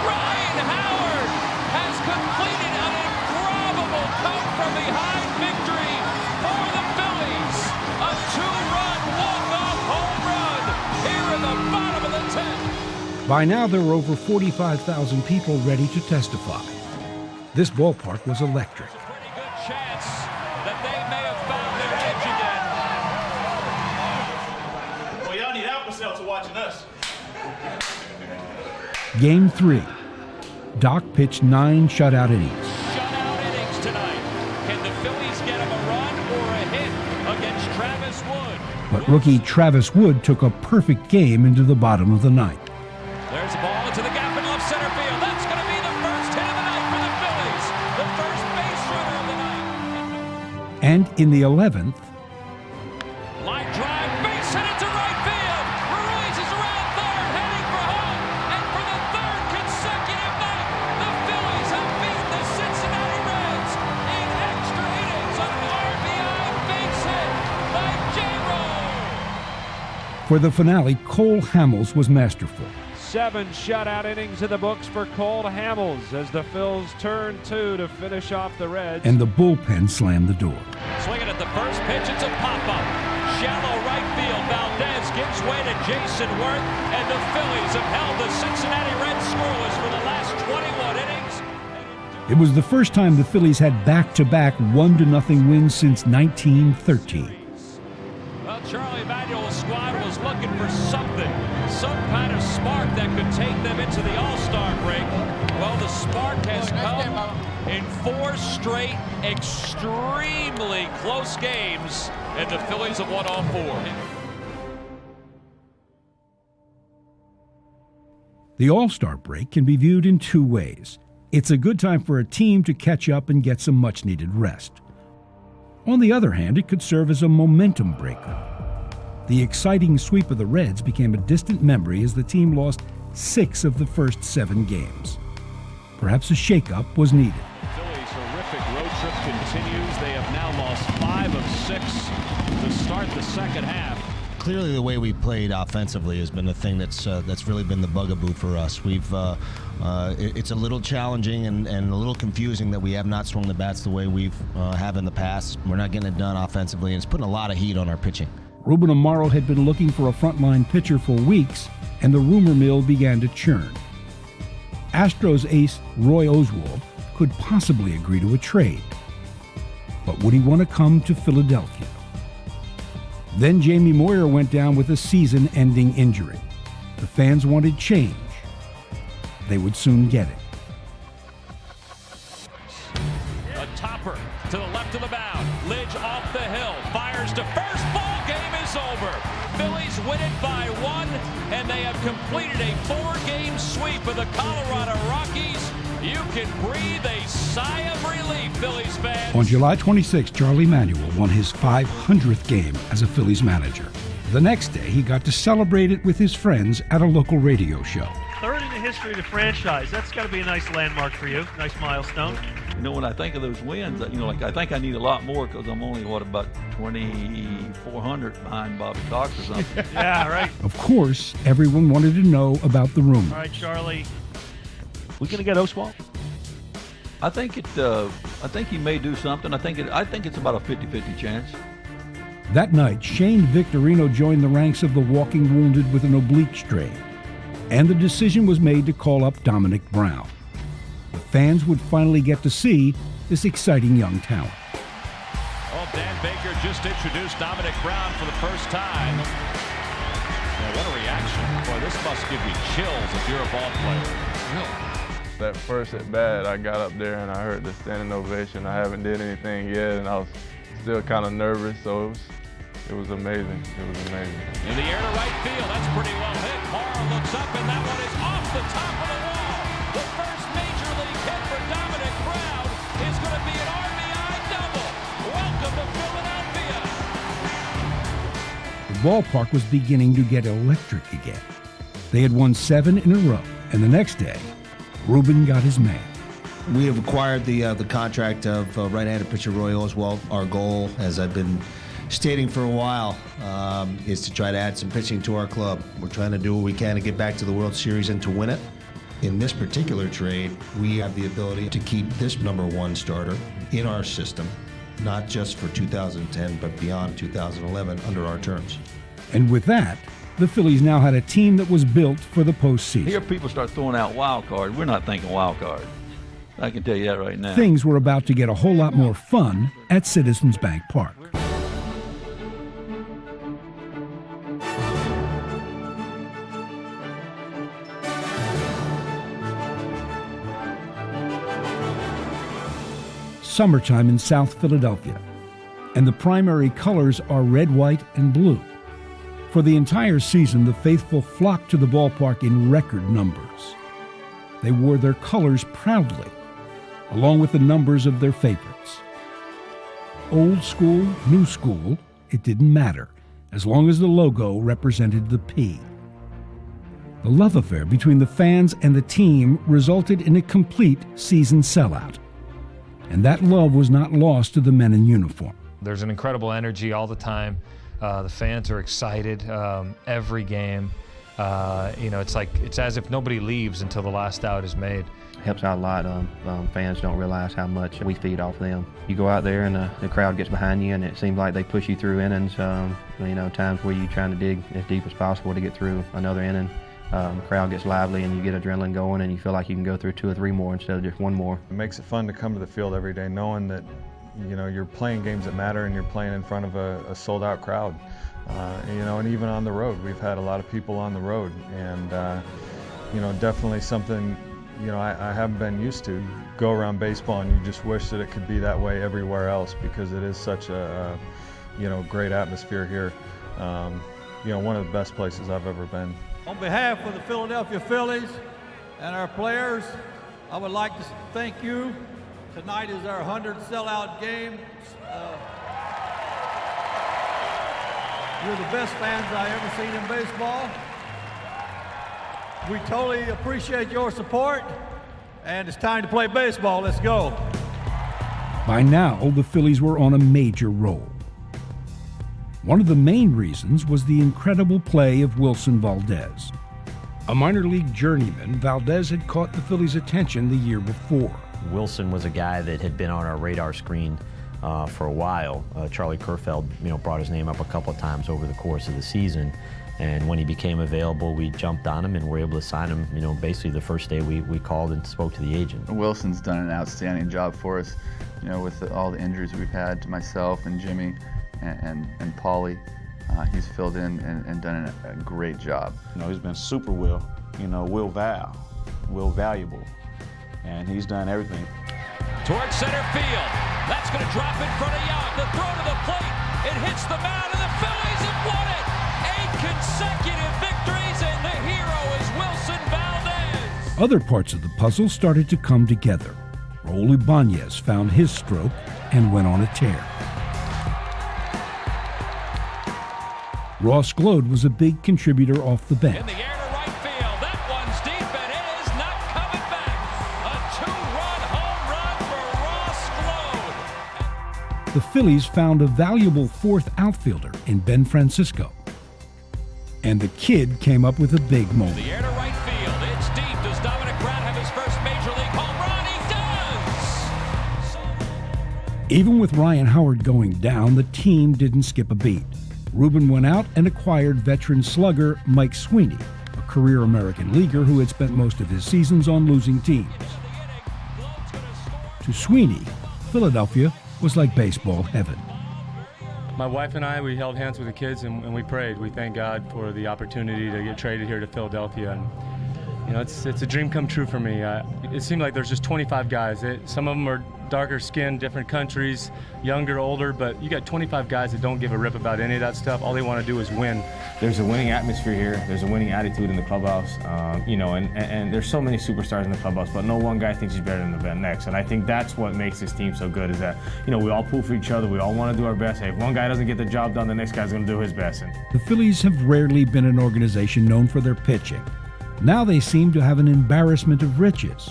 Ryan Howard has completed an improbable come from behind victory for the Phillies. A 2-run walk-off home run here in the bottom of the 10th. By now, there were over 45,000 people ready to testify. This ballpark was electric. Pretty good chance that they may have found their edge again. Well, y'all need Alka-Seltzer watching us. Game 3. Doc pitched 9 shutout innings. Shutout innings tonight. Can the Phillies get him a run or a hit against Travis Wood? But rookie Travis Wood took a perfect game into the bottom of the ninth. There's a ball into the gap in left center field. That's going to be the first hit of the night for the Phillies. The first base runner of the night. And in the 11th, Line drive, base hit into right field. Ruiz is around third, heading for home. And for the 3rd consecutive night, the Phillies have beat the Cincinnati Reds in extra innings. An RBI base hit by J-Ro. For the finale, Cole Hamels was masterful. 7 shutout innings in the books for Cole Hamels as the Phils turn 2 to finish off the Reds. And the bullpen slammed the door. Swinging at the first pitch, it's a pop-up. Shallow right field. Valdez gives way to Jason Worth, and the Phillies have held the Cincinnati Reds scoreless for the last 21 innings. It was the first time the Phillies had back-to-back 1-0 wins since 1913. Well, Charlie Manuel's squad was looking for something, some kind of spark that could take them into the All-Star break. Well, the spark has come in 4 straight extremely close games, and the Phillies have won all 4. The All-Star break can be viewed in 2 ways. It's a good time for a team to catch up and get some much-needed rest. On the other hand, it could serve as a momentum breaker. The exciting sweep of the Reds became a distant memory as the team lost 6 of the first 7 games. Perhaps a shakeup was needed. Phillies' horrific road trip continues. They have now lost 5 of 6 to start the second half. Clearly, the way we played offensively has been the thing that's really been the bugaboo for us. It's a little challenging and a little confusing that we have not swung the bats the way we've have in the past. We're not getting it done offensively, and it's putting a lot of heat on our pitching. Ruben Amaro had been looking for a frontline pitcher for weeks, and the rumor mill began to churn. Astros ace Roy Oswalt could possibly agree to a trade. But would he want to come to Philadelphia? Then Jamie Moyer went down with a season-ending injury. The fans wanted change. They would soon get it. A topper to the left of the mound. Lidge off the hill. Fires to first. Ball game is over. Phillies win it by 1, and they have completed a 4-game sweep of the Colorado Rockies. You can breathe a sigh of relief, Phillies fans. On July 26, Charlie Manuel won his 500th game as a Phillies manager. The next day, he got to celebrate it with his friends at a local radio show. 3rd in the history of the franchise. That's got to be a nice landmark for you. Nice milestone. You know, when I think of those wins, I think I need a lot more because I'm only, about 2,400 behind Bobby Cox or something. Yeah, right. Of course, everyone wanted to know about the rumor. All right, Charlie. We going to get Oswalt? I think he may do something. I think it's about a 50-50 chance. That night, Shane Victorino joined the ranks of the walking wounded with an oblique strain, and the decision was made to call up Dominic Brown. The fans would finally get to see this exciting young talent. Well, Dan Baker just introduced Dominic Brown for the first time. Yeah, what a reaction. Boy, this must give you chills if you're a ball player. Really? That first at bat, I got up there and I heard the standing ovation. I haven't did anything yet, and I was still kind of nervous, so it was amazing. It was amazing. In the air to right field, that's pretty well hit. Morrow looks up, and that one is off the top of the wall. The first major league hit for Dominic Brown is going to be an RBI double. Welcome to Philadelphia. The ballpark was beginning to get electric again. They had won 7 in a row, and the next day, Ruben got his man. We have acquired the contract of right-handed pitcher Roy Oswalt. Our goal, as I've been stating for a while, is to try to add some pitching to our club. We're trying to do what we can to get back to the World Series and to win it. In this particular trade, we have the ability to keep this #1 starter in our system, not just for 2010, but beyond 2011 under our terms. And with that, the Phillies now had a team that was built for the postseason. Here people start throwing out wild card. We're not thinking wild card. I can tell you that right now. Things were about to get a whole lot more fun at Citizens Bank Park. Summertime in South Philadelphia, and the primary colors are red, white, and blue. For the entire season, the faithful flocked to the ballpark in record numbers. They wore their colors proudly, along with the numbers of their favorites. Old school, new school, it didn't matter, as long as the logo represented the P. The love affair between the fans and the team resulted in a complete season sellout. And that love was not lost to the men in uniform. There's an incredible energy all the time. The fans are excited every game. It's as if nobody leaves until the last out is made. It helps out a lot. Fans don't realize how much we feed off them. You go out there and the crowd gets behind you, and it seems like they push you through innings. Times where you're trying to dig as deep as possible to get through another inning. The crowd gets lively and you get adrenaline going, and you feel like you can go through 2 or 3 more instead of just 1 more. It makes it fun to come to the field every day knowing that you're playing games that matter and you're playing in front of a sold-out crowd. And even on the road, we've had a lot of people on the road, and definitely something I haven't been used to. Go around baseball and you just wish that it could be that way everywhere else, because it is such a great atmosphere here. One of the best places I've ever been. On behalf of the Philadelphia Phillies and our players, I would like to thank you. Tonight is our 100th sellout game. You're the best fans I've ever seen in baseball. We totally appreciate your support, and it's time to play baseball. Let's go. By now, the Phillies were on a major roll. One of the main reasons was the incredible play of Wilson Valdez. A minor league journeyman, Valdez had caught the Phillies' attention the year before. Wilson was a guy that had been on our radar screen for a while. Charlie Kerfeld, brought his name up a couple of times over the course of the season. And when he became available, we jumped on him and were able to sign him, basically the first day we called and spoke to the agent. Wilson's done an outstanding job for us, with all the injuries we've had to myself and Jimmy and Paulie. He's filled in and done a great job. He's been super Will valuable, and he's done everything. Towards center field. That's going to drop in front of Young. The throw to the plate. It hits the mound, and the Phillies have won it. 8 consecutive victories, and the hero is Wilson Valdez. Other parts of the puzzle started to come together. Raul Ibanez found his stroke and went on a tear. Ross Glode was a big contributor off the bench. In the air to right field. That one's deep, and it is not coming back. A 2-run home run for Ross Glode. The Phillies found a valuable 4th outfielder in Ben Francisco. And the kid came up with a big moment. The air to right field. It's deep. Does Dominic Brown have his first major league home run? He does! Even with Ryan Howard going down, the team didn't skip a beat. Ruben went out and acquired veteran slugger Mike Sweeney, a career American leaguer who had spent most of his seasons on losing teams. To Sweeney, Philadelphia was like baseball heaven. My wife and I, we held hands with the kids and we prayed. We thank God for the opportunity to get traded here to Philadelphia. And it's a dream come true for me. It seemed like there's just 25 guys. Some of them are darker skinned, different countries, younger, older, but you got 25 guys that don't give a rip about any of that stuff. All they want to do is win. There's a winning atmosphere here. There's a winning attitude in the clubhouse. And there's so many superstars in the clubhouse, but no one guy thinks he's better than the next. And I think that's what makes this team so good, is that, we all pull for each other. We all want to do our best. Hey, if one guy doesn't get the job done, the next guy's going to do his best. And the Phillies have rarely been an organization known for their pitching. Now they seem to have an embarrassment of riches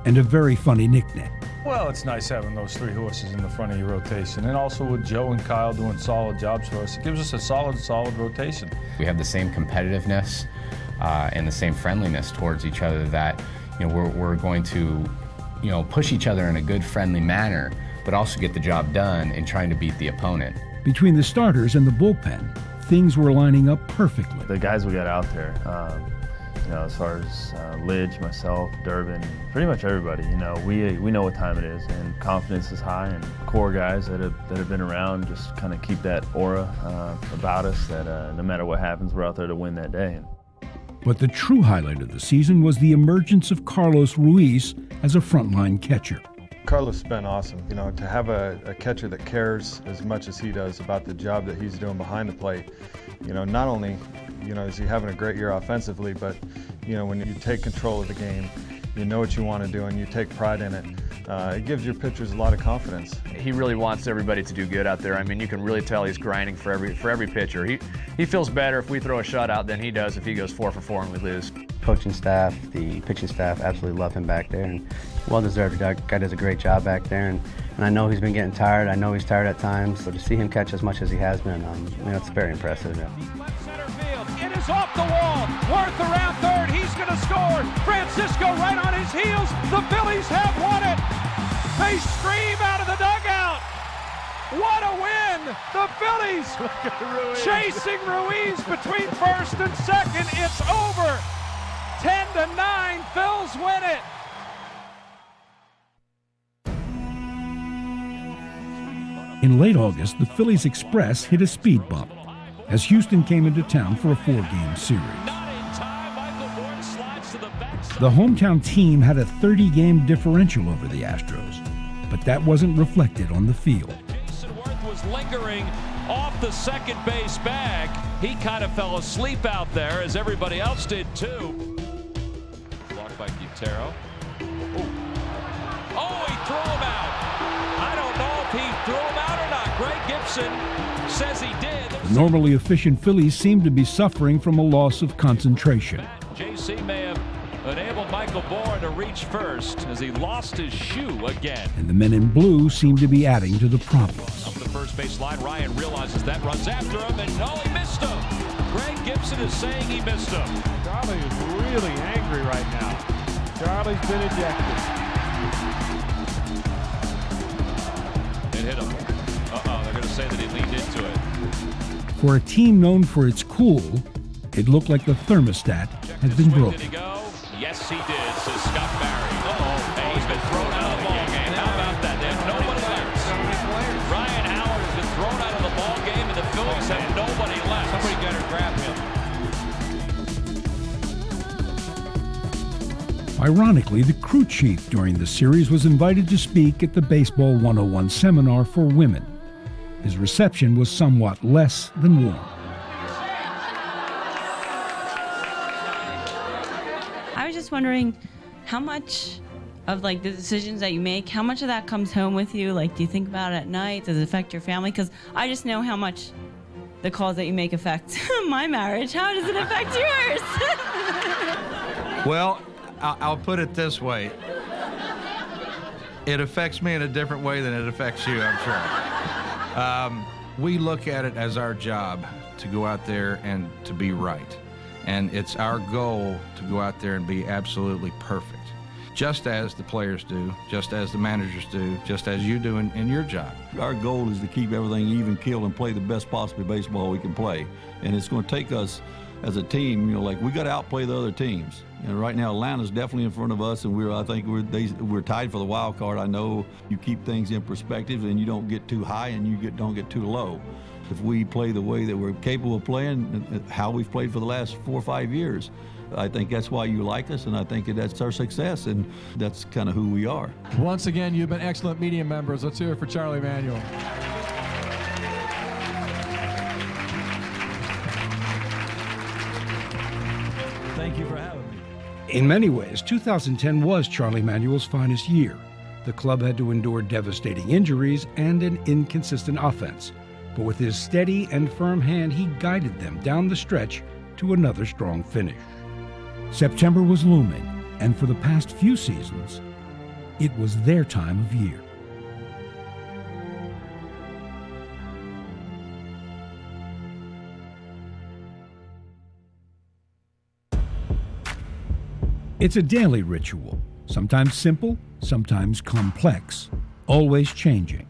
and a very funny nickname. Well, it's nice having those 3 horses in the front of your rotation. And also with Joe and Kyle doing solid jobs for us, it gives us a solid rotation. We have the same competitiveness and the same friendliness towards each other that, we're going to, push each other in a good, friendly manner, but also get the job done in trying to beat the opponent. Between the starters and the bullpen, things were lining up perfectly. The guys we got out there, as far as Lidge, myself, Durbin, pretty much everybody, we know what time it is, and confidence is high, and core guys that have been around just kind of keep that aura about us that no matter what happens, we're out there to win that day. But the true highlight of the season was the emergence of Carlos Ruiz as a frontline catcher. Carlos has been awesome. To have a catcher that cares as much as he does about the job that he's doing behind the plate. Not only, is he having a great year offensively, but, when you take control of the game, you know what you want to do and you take pride in it. It gives your pitchers a lot of confidence. He really wants everybody to do good out there. I mean, you can really tell he's grinding for every pitcher. He feels better if we throw a shutout than he does if he goes 4 for 4 and we lose. coaching staff, the pitching staff absolutely love him back there, and well-deserved. The guy does a great job back there, and I know he's been getting tired. I know he's tired at times, so to see him catch as much as he has been, it's very impressive. Yeah. Left center field, it is off the wall. Worth around third, he's going to score. Francisco right on his heels. The Phillies have won it. They scream out of the dugout. What a win! The Phillies chasing Ruiz between first and second. It's over. 10-9, Phils win it. In late August, the Phillies Express hit a speed bump as Houston came into town for a 4-game series. The hometown team had a 30-game differential over the Astros, but that wasn't reflected on the field. Was lingering off the second base bag. He kind of fell asleep out there, as everybody else did too. Blocked by Guterro. Oh, he threw him out. I don't know if he threw him out or not. Greg Gibson says he did. The normally efficient Phillies seemed to be suffering from a loss of concentration. JC may have enabled Michael Bourne to reach first as he lost his shoe again. And the men in blue seemed to be adding to the problems. Up the first base line, Ryan realizes that, runs after him, and no, he missed him. Greg Gibson is saying he missed him. Charlie is really angry right now. Charlie's been ejected. It hit him. They're going to say that he leaned into it. For a team known for its cool, it looked like the thermostat had been broken. Did he go? Yes, he did, says Scott Barry. And he's been thrown out of the ball game. How about that? They have nobody left. Ryan Howard has been thrown out of the ball game, and the Phillies have nobody left. Somebody got to grab him. Ironically, the crew chief during the series was invited to speak at the Baseball 101 seminar for women. His reception was somewhat less than warm. I was just wondering how much of the decisions that you make, how much of that comes home with you? Do you think about it at night? Does it affect your family? Because I just know how much the calls that you make affect my marriage. How does it affect yours? Well, I'll put it this way. It affects me in a different way than it affects you, I'm sure. We look at it as our job to go out there and to be right. And it's our goal to go out there and be absolutely perfect, just as the players do, just as the managers do, just as you do in your job. Our goal is to keep everything even keel and play the best possible baseball we can play. And it's going to take us as a team, we got to outplay the other teams. And right now, Atlanta's definitely in front of us, and I think we're tied for the wild card. I know you keep things in perspective, and you don't get too high, and you don't get too low. If we play the way that we're capable of playing, how we've played for the last 4 or 5 years, I think that's why you like us, and I think that's our success, and that's kind of who we are. Once again, you've been excellent media members. Let's hear it for Charlie Manuel. Thank you for having me. In many ways, 2010 was Charlie Manuel's finest year. The club had to endure devastating injuries and an inconsistent offense. But with his steady and firm hand, he guided them down the stretch to another strong finish. September was looming, and for the past few seasons, it was their time of year. It's a daily ritual, sometimes simple, sometimes complex, always changing.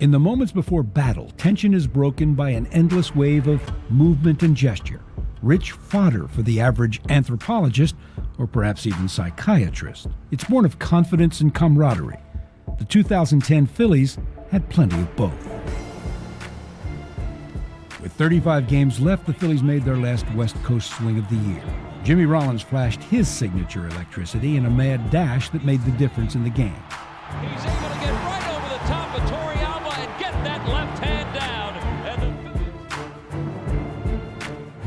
In the moments before battle, tension is broken by an endless wave of movement and gesture, rich fodder for the average anthropologist or perhaps even psychiatrist. It's born of confidence and camaraderie. The 2010 Phillies had plenty of both. With 35 games left, the Phillies made their last West Coast swing of the year. Jimmy Rollins flashed his signature electricity in a mad dash that made the difference in the game. He's able to get right over the top of Toriyama and get that left hand down.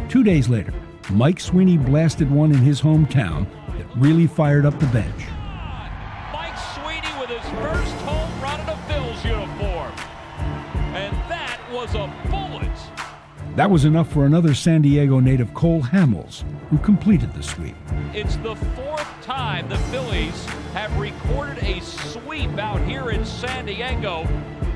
And 2 days later, Mike Sweeney blasted one in his hometown that really fired up the bench. Mike Sweeney with his first home run in a Phillies uniform. And that was a bullet. That was enough for another San Diego native, Cole Hamels, who completed the sweep. It's the fourth time the Phillies have recorded a sweep out here in San Diego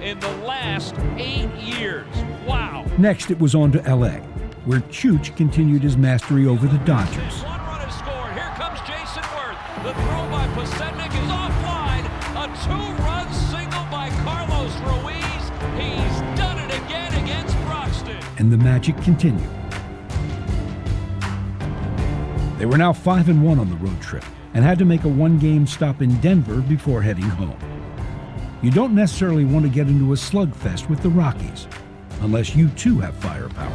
in the last 8 years. Wow. Next, it was on to L.A., where Chooch continued his mastery over the Dodgers. One run is scored. Here comes Jason Worth. The throw by Pasetnik is offline. A two-run single by Carlos Ruiz. He's done it again against Broxton. And the magic continued. They were now 5-1 on the road trip and had to make a one-game stop in Denver before heading home. You don't necessarily want to get into a slugfest with the Rockies, unless you too have firepower.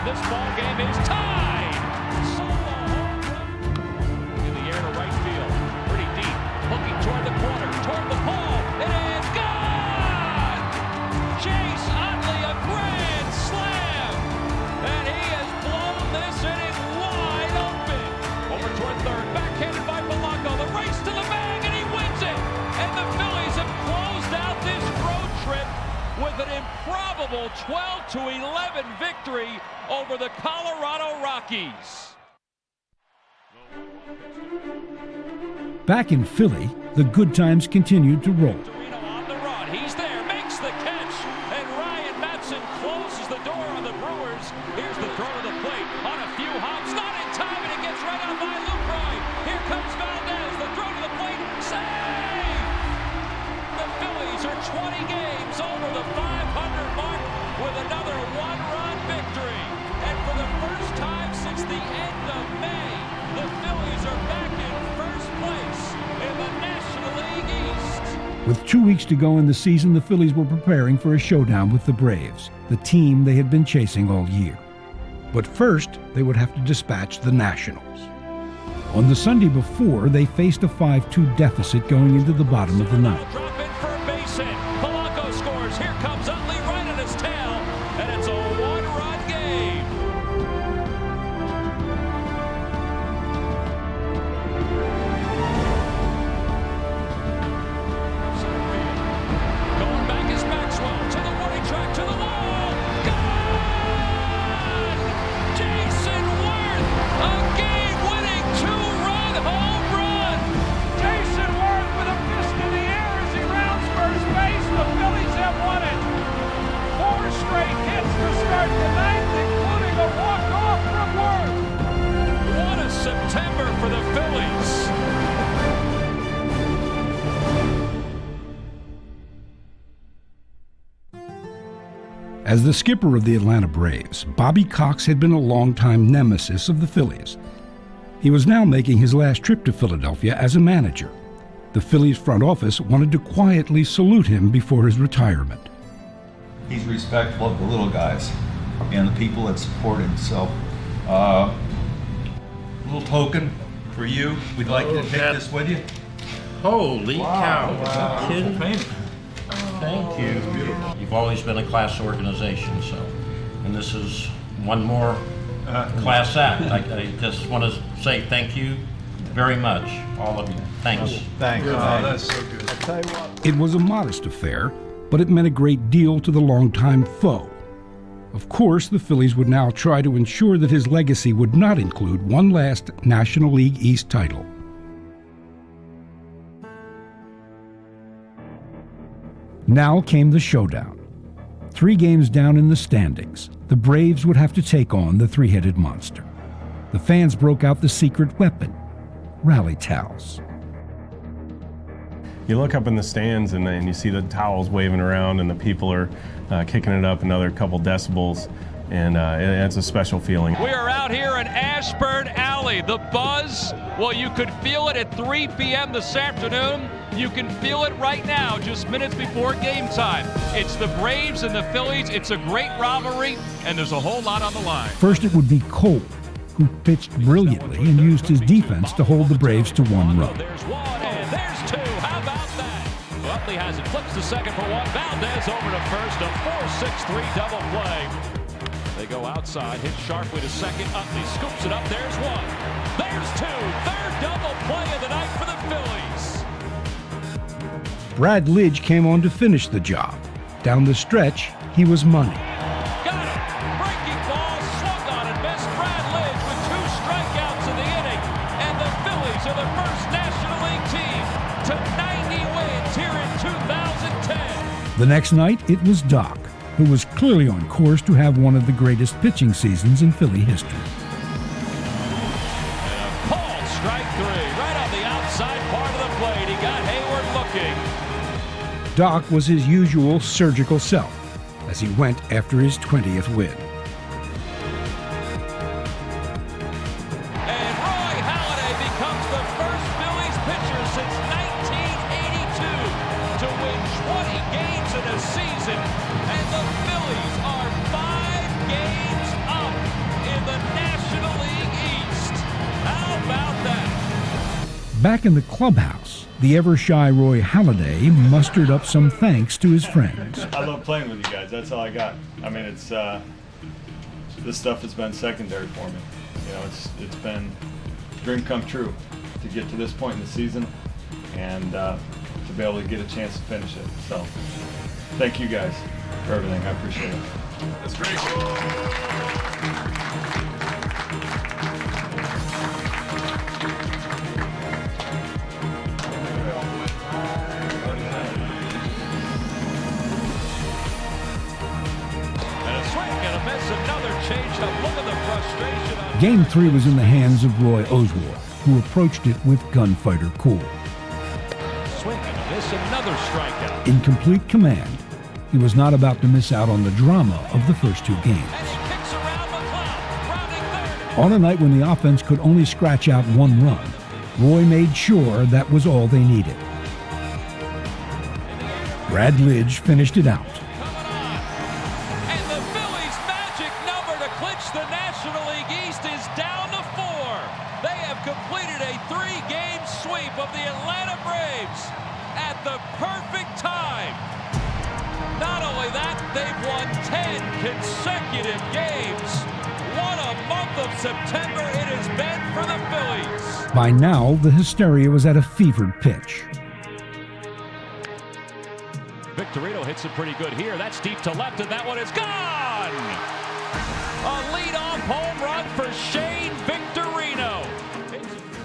This ball game is tied. Solo home run in the air to right field, pretty deep, looking toward the corner, toward the pole. It is gone. Chase Utley, a grand slam, and he has blown this inning wide open. Over toward third, backhanded by Polanco. The race to the bag, and he wins it. And the Phillies have closed out this road trip with an improbable 12-11 victory over the Colorado Rockies. Back in Philly, the good times continued to roll. On the run, he's there, makes the catch, and Ryan Matson closes the door on the Brewers. Here's the throw to the plate on a few hops, not in time, and it gets right out by Lucroy. Here comes Valdez, the throw to the plate, save! The Phillies are 20 games over the 500 mark with another one-run victory. And for the first time since the end of May, the Phillies are back in first place in the National League East. With 2 weeks to go in the season, the Phillies were preparing for a showdown with the Braves, the team they had been chasing all year. But first, they would have to dispatch the Nationals. On the Sunday before, they faced a 5-2 deficit going into the bottom of the ninth. Drop in for a base hit. Polanco scores. Here comes Utley right on his tail, and it's a one-run game. Going back is Maxwell to the warning track, to the wall. Gone! Jason Worth, a game-winning two-run home run. Jason Worth with a fist in the air as he rounds first base. The Phillies have won it. 4 straight hits to start the ninth, including a walk-off from Worth. What a September for the Phillies. As the skipper of the Atlanta Braves, Bobby Cox had been a longtime nemesis of the Phillies. He was now making his last trip to Philadelphia as a manager. The Phillies front office wanted to quietly salute him before his retirement. He's respectful of the little guys and the people that support him. So, a little token for you. We'd like you to take this with you. Holy cow. Wow. Are you kidding? Thank you. You've always been a class organization, so, and this is one more class act. I just want to say thank you very much, all of you. Thanks. Thanks. That's so good. I tell you what. It was a modest affair, but it meant a great deal to the longtime foe. Of course, the Phillies would now try to ensure that his legacy would not include one last National League East title. Now came the showdown. 3 games down in the standings, the Braves would have to take on the three-headed monster. The fans broke out the secret weapon, rally towels. You look up in the stands and you see the towels waving around and the people are kicking it up another couple decibels, and it's a special feeling. We are out here in Ashburn Alley. The buzz, well, you could feel it at 3 p.m. this afternoon. You can feel it right now, just minutes before game time. It's the Braves and the Phillies. It's a great rivalry, and there's a whole lot on the line. First, it would be Cole, who pitched brilliantly and used his defense to hold the Braves to 1 run. There's 1 and there's 2. How about that? Utley has it, flips to second for 1. Valdez over to first, a 4-6-3 double play. They go outside, hit sharply to second. Utley scoops it up. There's 1. There's 2. Third double play of the night for the Phillies. Brad Lidge came on to finish the job. Down the stretch, he was money. Got it. Breaking ball, swung on and missed. Brad Lidge with 2 strikeouts in the inning. And the Phillies are the first National League team to 90 wins here in 2010. The next night, it was Doc, who was clearly on course to have one of the greatest pitching seasons in Philly history. Paul, strike 3, right on the outside part of the plate. He got Hayward looking. Doc was his usual surgical self as he went after his 20th win. And Roy Halladay becomes the first Phillies pitcher since 1982 to win 20 games in a season. And the Phillies are 5 games up in the National League East. How about that? Back in the clubhouse, the ever-shy Roy Halladay mustered up some thanks to his friends. I love playing with you guys. That's all I got. I mean, it's this stuff has been secondary for me. You know, it's been a dream come true to get to this point in the season and to be able to get a chance to finish it. So, thank you guys for everything. I appreciate it. That's great. Game 3 was in the hands of Roy Oswald, who approached it with gunfighter cool. Swing and a miss, another strikeout. In complete command, he was not about to miss out on the drama of the first 2 games. On a night when the offense could only scratch out 1 run, Roy made sure that was all they needed. Brad Lidge finished it out. The National League East is down to 4. They have completed a 3-game sweep of the Atlanta Braves at the perfect time. Not only that, they've won 10 consecutive games. What a month of September it has been for the Phillies. By now, the hysteria was at a fevered pitch. Victorino hits it pretty good here. That's deep to left, and that one is gone. A leadoff home run for Shane Victorino.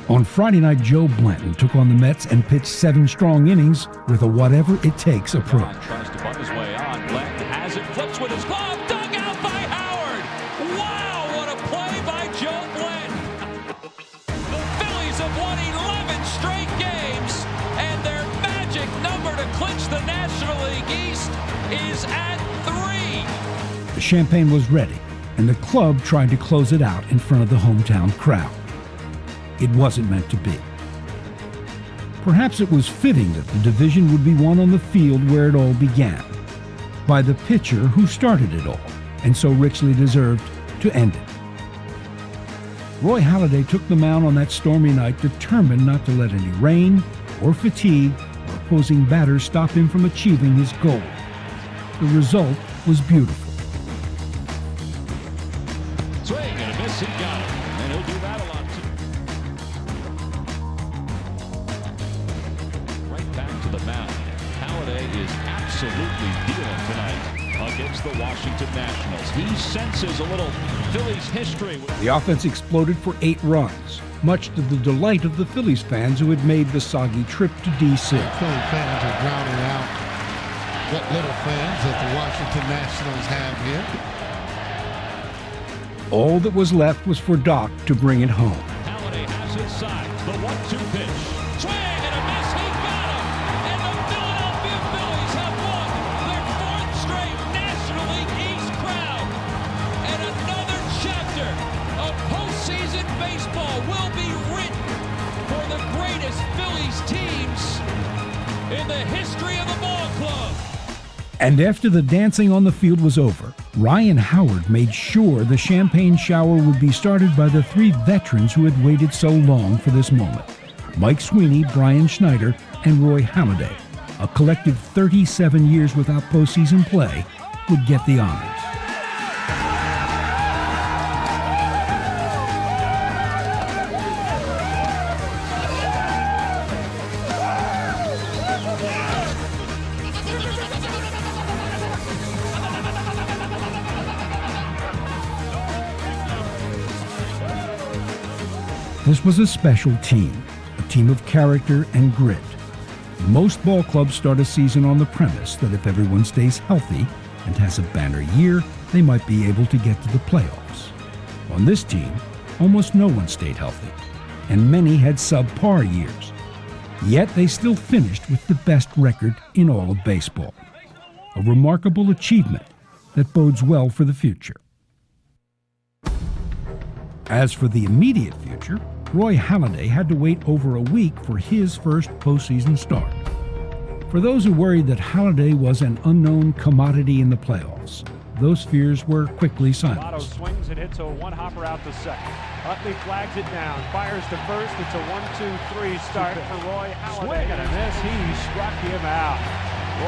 On Friday night, Joe Blanton took on the Mets and pitched 7 strong innings with a whatever-it-takes approach. Tries to bunt his way on. Blanton has it, flips with his glove, dug out by Howard. Wow, what a play by Joe Blanton. The Phillies have won 11 straight games, and their magic number to clinch the National League East is at 3. The champagne was ready, and the club tried to close it out in front of the hometown crowd. It wasn't meant to be. Perhaps it was fitting that the division would be won on the field where it all began, by the pitcher who started it all, and so richly deserved to end it. Roy Halladay took the mound on that stormy night, determined not to let any rain or fatigue or opposing batters stop him from achieving his goal. The result was beautiful. Swing and a miss, he got it. And he'll do that a lot too. Right back to the mound. Halladay is absolutely dealing tonight against the Washington Nationals. He senses a little Phillies history. The offense exploded for 8 runs, much to the delight of the Phillies fans who had made the soggy trip to D.C. Philly fans are drowning out what little fans that the Washington Nationals have here. All that was left was for Doc to bring it home. Halladay has his side. The 1-2 pitch. Swing and a miss. He got him. And the Philadelphia Phillies have won their 4th straight National League East crown. And another chapter of postseason baseball will be written for the greatest Phillies teams in the history of the ball club. And after the dancing on the field was over, Ryan Howard made sure the champagne shower would be started by the 3 veterans who had waited so long for this moment: Mike Sweeney, Brian Schneider, and Roy Halladay. A collective 37 years without postseason play would get the honors. This was a special team, a team of character and grit. Most ball clubs start a season on the premise that if everyone stays healthy and has a banner year, they might be able to get to the playoffs. On this team, almost no one stayed healthy, and many had subpar years. Yet they still finished with the best record in all of baseball. A remarkable achievement that bodes well for the future. As for the immediate future, Roy Halladay had to wait over a week for his first postseason start. For those who worried that Halladay was an unknown commodity in the playoffs, those fears were quickly Otto silenced. swings and hits a one-hopper out to second. Utley flags it down, fires to first. It's a 1-2-3 start for Roy Halladay. Swing and a miss. He struck him out.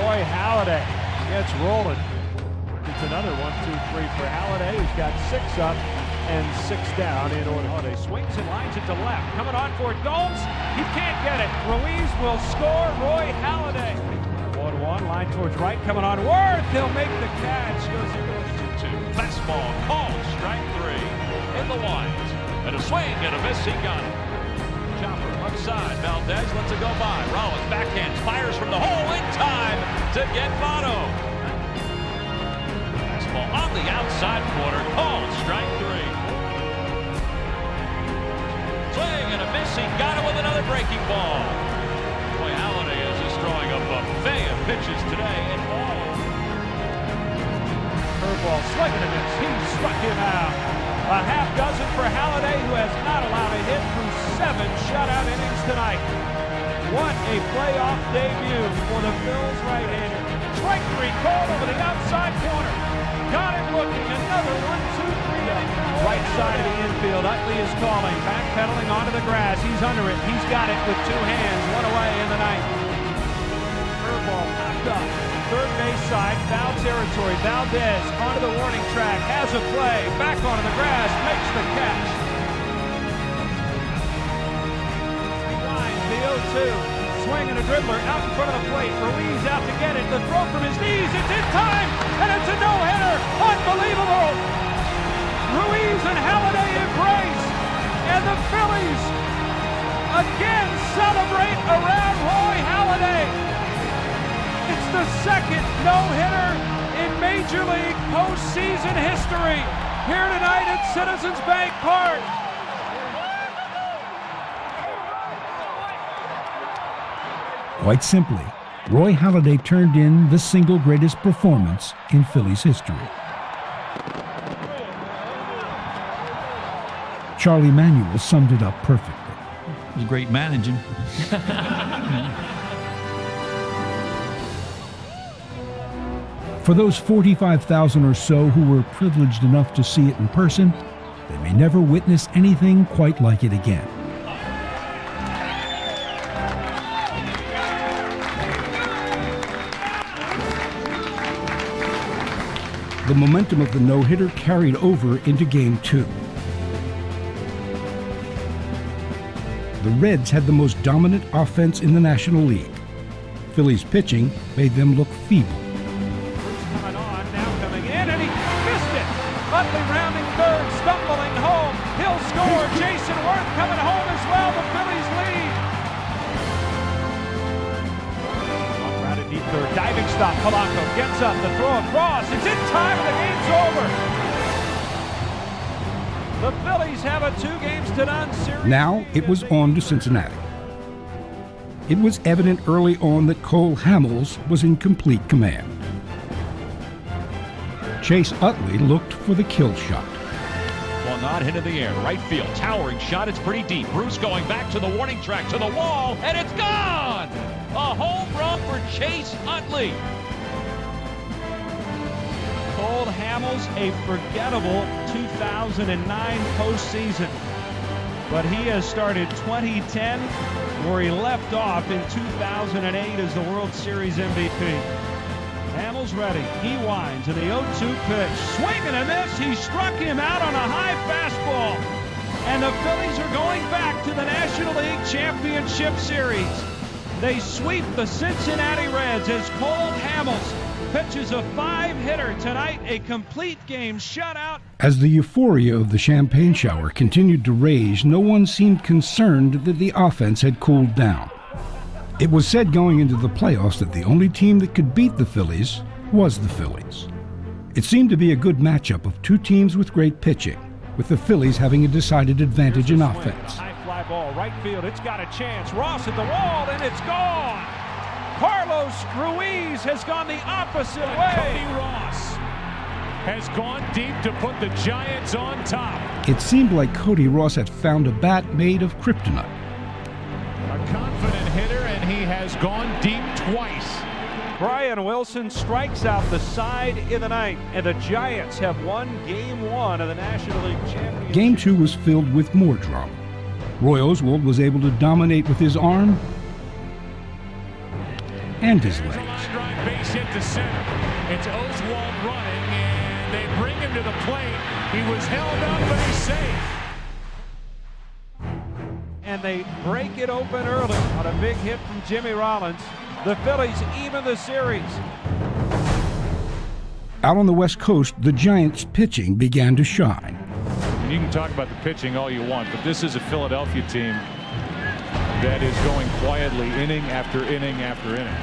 Roy Halladay gets rolling. It's another 1-2-3 for Halladay, who's got 6 up and 6 down in order. Halladay swings and lines it to left. Coming on for it, Gomes. He can't get it. Ruiz will score. Roy Halladay. 1-1, line towards right. Coming on Worth. He'll make the catch. Goes 0-2. Fastball called. Strike 3 in the winds. And a swing and a miss. He got it. Chopper left side. Valdez lets it go by. Rollins backhands. Fires from the hole in time to get Votto. Fastball on the outside corner. Called. Strike 3. Swing and a miss. He got it with another breaking ball. Boy, Halladay is just throwing a buffet of pitches today. And curveball, swing and a miss. He struck him out. A half dozen for Halladay, who has not allowed a hit through 7 shutout innings tonight. What a playoff debut for the Phillies right-hander. Strike 3 called over the outside corner. Got him looking. Another 1-2-3 inning. Right side of the infield. Utley is calling. Backpedaling onto the grass. He's under it. He's got it with 2 hands. 1 away in the ninth. Curveball popped up. Third base side. Foul territory. Valdez onto the warning track. Has a play. Back onto the grass. Makes the catch. Lines the 0-2. Swing and a dribbler out in front of the plate. Ruiz out to get it. The throw from his knees. It's in time. And it's a no-hitter. Unbelievable. Ruiz and Halladay embrace. And the Phillies again celebrate around Roy Halladay. It's the second no-hitter in Major League postseason history. Here tonight at Citizens Bank Park. Quite simply, Roy Halladay turned in the single greatest performance in Phillies history. Charlie Manuel summed it up perfectly. It was great managing. For those 45,000 or so who were privileged enough to see it in person, they may never witness anything quite like it again. The momentum of the no-hitter carried over into Game 2. The Reds had the most dominant offense in the National League. Phillies pitching made them look feeble. Coming on, now coming in, and he missed it. Utley rounding third, stumbling home. He'll score. Jason Worth coming home as well. The Phillies lead. Grounded deep third, diving stop. Polanco gets up, the throw across. It's in time, and the game's over. The Phillies have a 2-games-to-none series. Now it was on to Cincinnati. It was evident early on that Cole Hamels was in complete command. Chase Utley looked for the kill shot. Well, not hit in the air. Right field. Towering shot. It's pretty deep. Bruce going back to the warning track, to the wall, and it's gone! A home run for Chase Utley. Cole Hamels, a forgettable 2009 postseason. But he has started 2010 where he left off in 2008 as the World Series MVP. Hamels ready. He winds and the 0-2 pitch. Swing and a miss. He struck him out on a high fastball. And the Phillies are going back to the National League Championship Series. They sweep the Cincinnati Reds as Cole Hamels pitches a 5-hitter tonight, a complete game shutout. As the euphoria of the champagne shower continued to rage, no one seemed concerned that the offense had cooled down. It was said going into the playoffs that the only team that could beat the Phillies was the Phillies. It seemed to be a good matchup of two teams with great pitching, with the Phillies having a decided advantage in offense. High fly ball, right field, it's got a chance. Ross at the wall, and it's gone. Carlos Ruiz has gone the opposite way. Cody Ross has gone deep to put the Giants on top. It seemed like Cody Ross had found a bat made of kryptonite. A confident hitter, and he has gone deep twice. Brian Wilson strikes out the side in the ninth, and the Giants have won Game 1 of the National League Championship. Game 2 was filled with more drama. Roy Oswalt was able to dominate with his arm and his legs. Drive base hit to center. It's Oswalt running, and they bring him to the plate. He was held up, but he's safe. And they break it open early on a big hit from Jimmy Rollins. The Phillies even the series. Out on the West Coast, the Giants' pitching began to shine. And you can talk about the pitching all you want, but this is a Philadelphia team that is going quietly inning after inning after inning.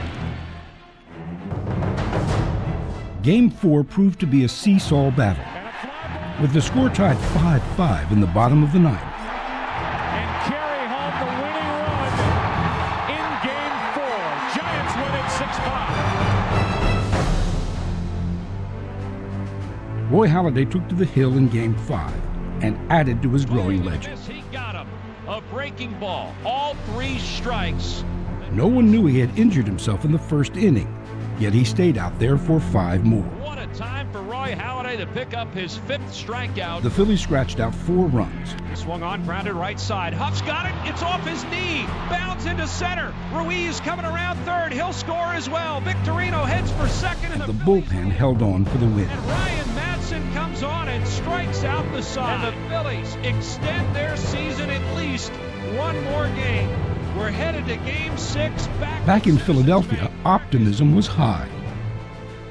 Game 4 proved to be a seesaw battle, with the score tied 5-5 in the bottom of the ninth. Roy Halladay took to the hill in Game 5 and added to his growing legend. He got him. A breaking ball. All 3 strikes. No one knew he had injured himself in the first inning, yet he stayed out there for 5 more. What a time for Roy Halladay to pick up his 5th strikeout. The Phillies scratched out 4 runs. Swung on, grounded right side. Huff's got it. It's off his knee. Bounds into center. Ruiz coming around third. He'll score as well. Victorino heads for second. And the bullpen held on for the win. And Ryan Madsen comes on and strikes out the side. And the Phillies extend their season at least 1 more game. We're headed to Game 6. Back in Philadelphia, optimism was high.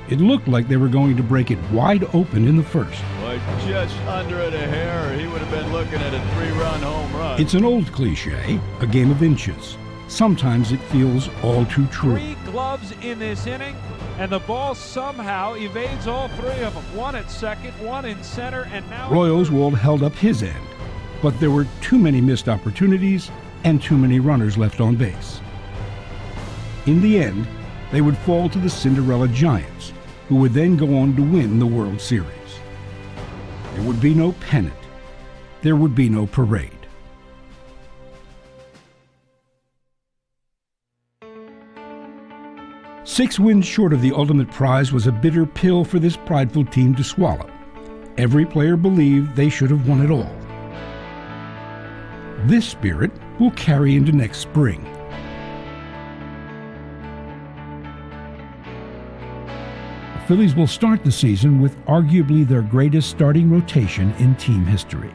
It looked like they were going to break it wide open in the first. Like just under it a hair, he would have been looking at a 3-run home run. It's an old cliche, a game of inches. Sometimes it feels all too true. 3 gloves in this inning, and the ball somehow evades all 3 of them. 1 at second, 1 in center, and now... Roy Oswalt held up his end, but there were too many missed opportunities and too many runners left on base. In the end, they would fall to the Cinderella Giants, who would then go on to win the World Series. There would be no pennant. There would be no parade. Six wins short of the ultimate prize was a bitter pill for this prideful team to swallow. Every player believed they should have won it all. This spirit will carry into next spring. The Phillies will start the season with arguably their greatest starting rotation in team history.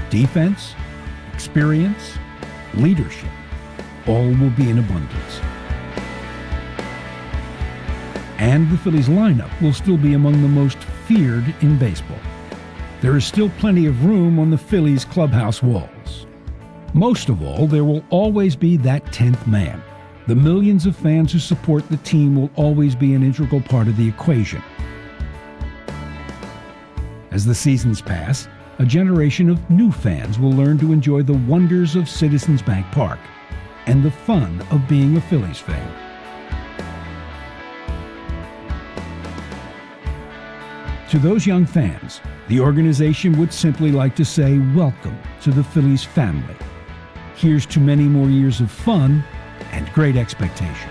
Defense, experience, leadership, all will be in abundance. And the Phillies lineup will still be among the most feared in baseball. There is still plenty of room on the Phillies clubhouse walls. Most of all, there will always be that 10th man. The millions of fans who support the team will always be an integral part of the equation. As the seasons pass, a generation of new fans will learn to enjoy the wonders of Citizens Bank Park and the fun of being a Phillies fan. To those young fans, the organization would simply like to say welcome to the Phillies family. Here's to many more years of fun and great expectation.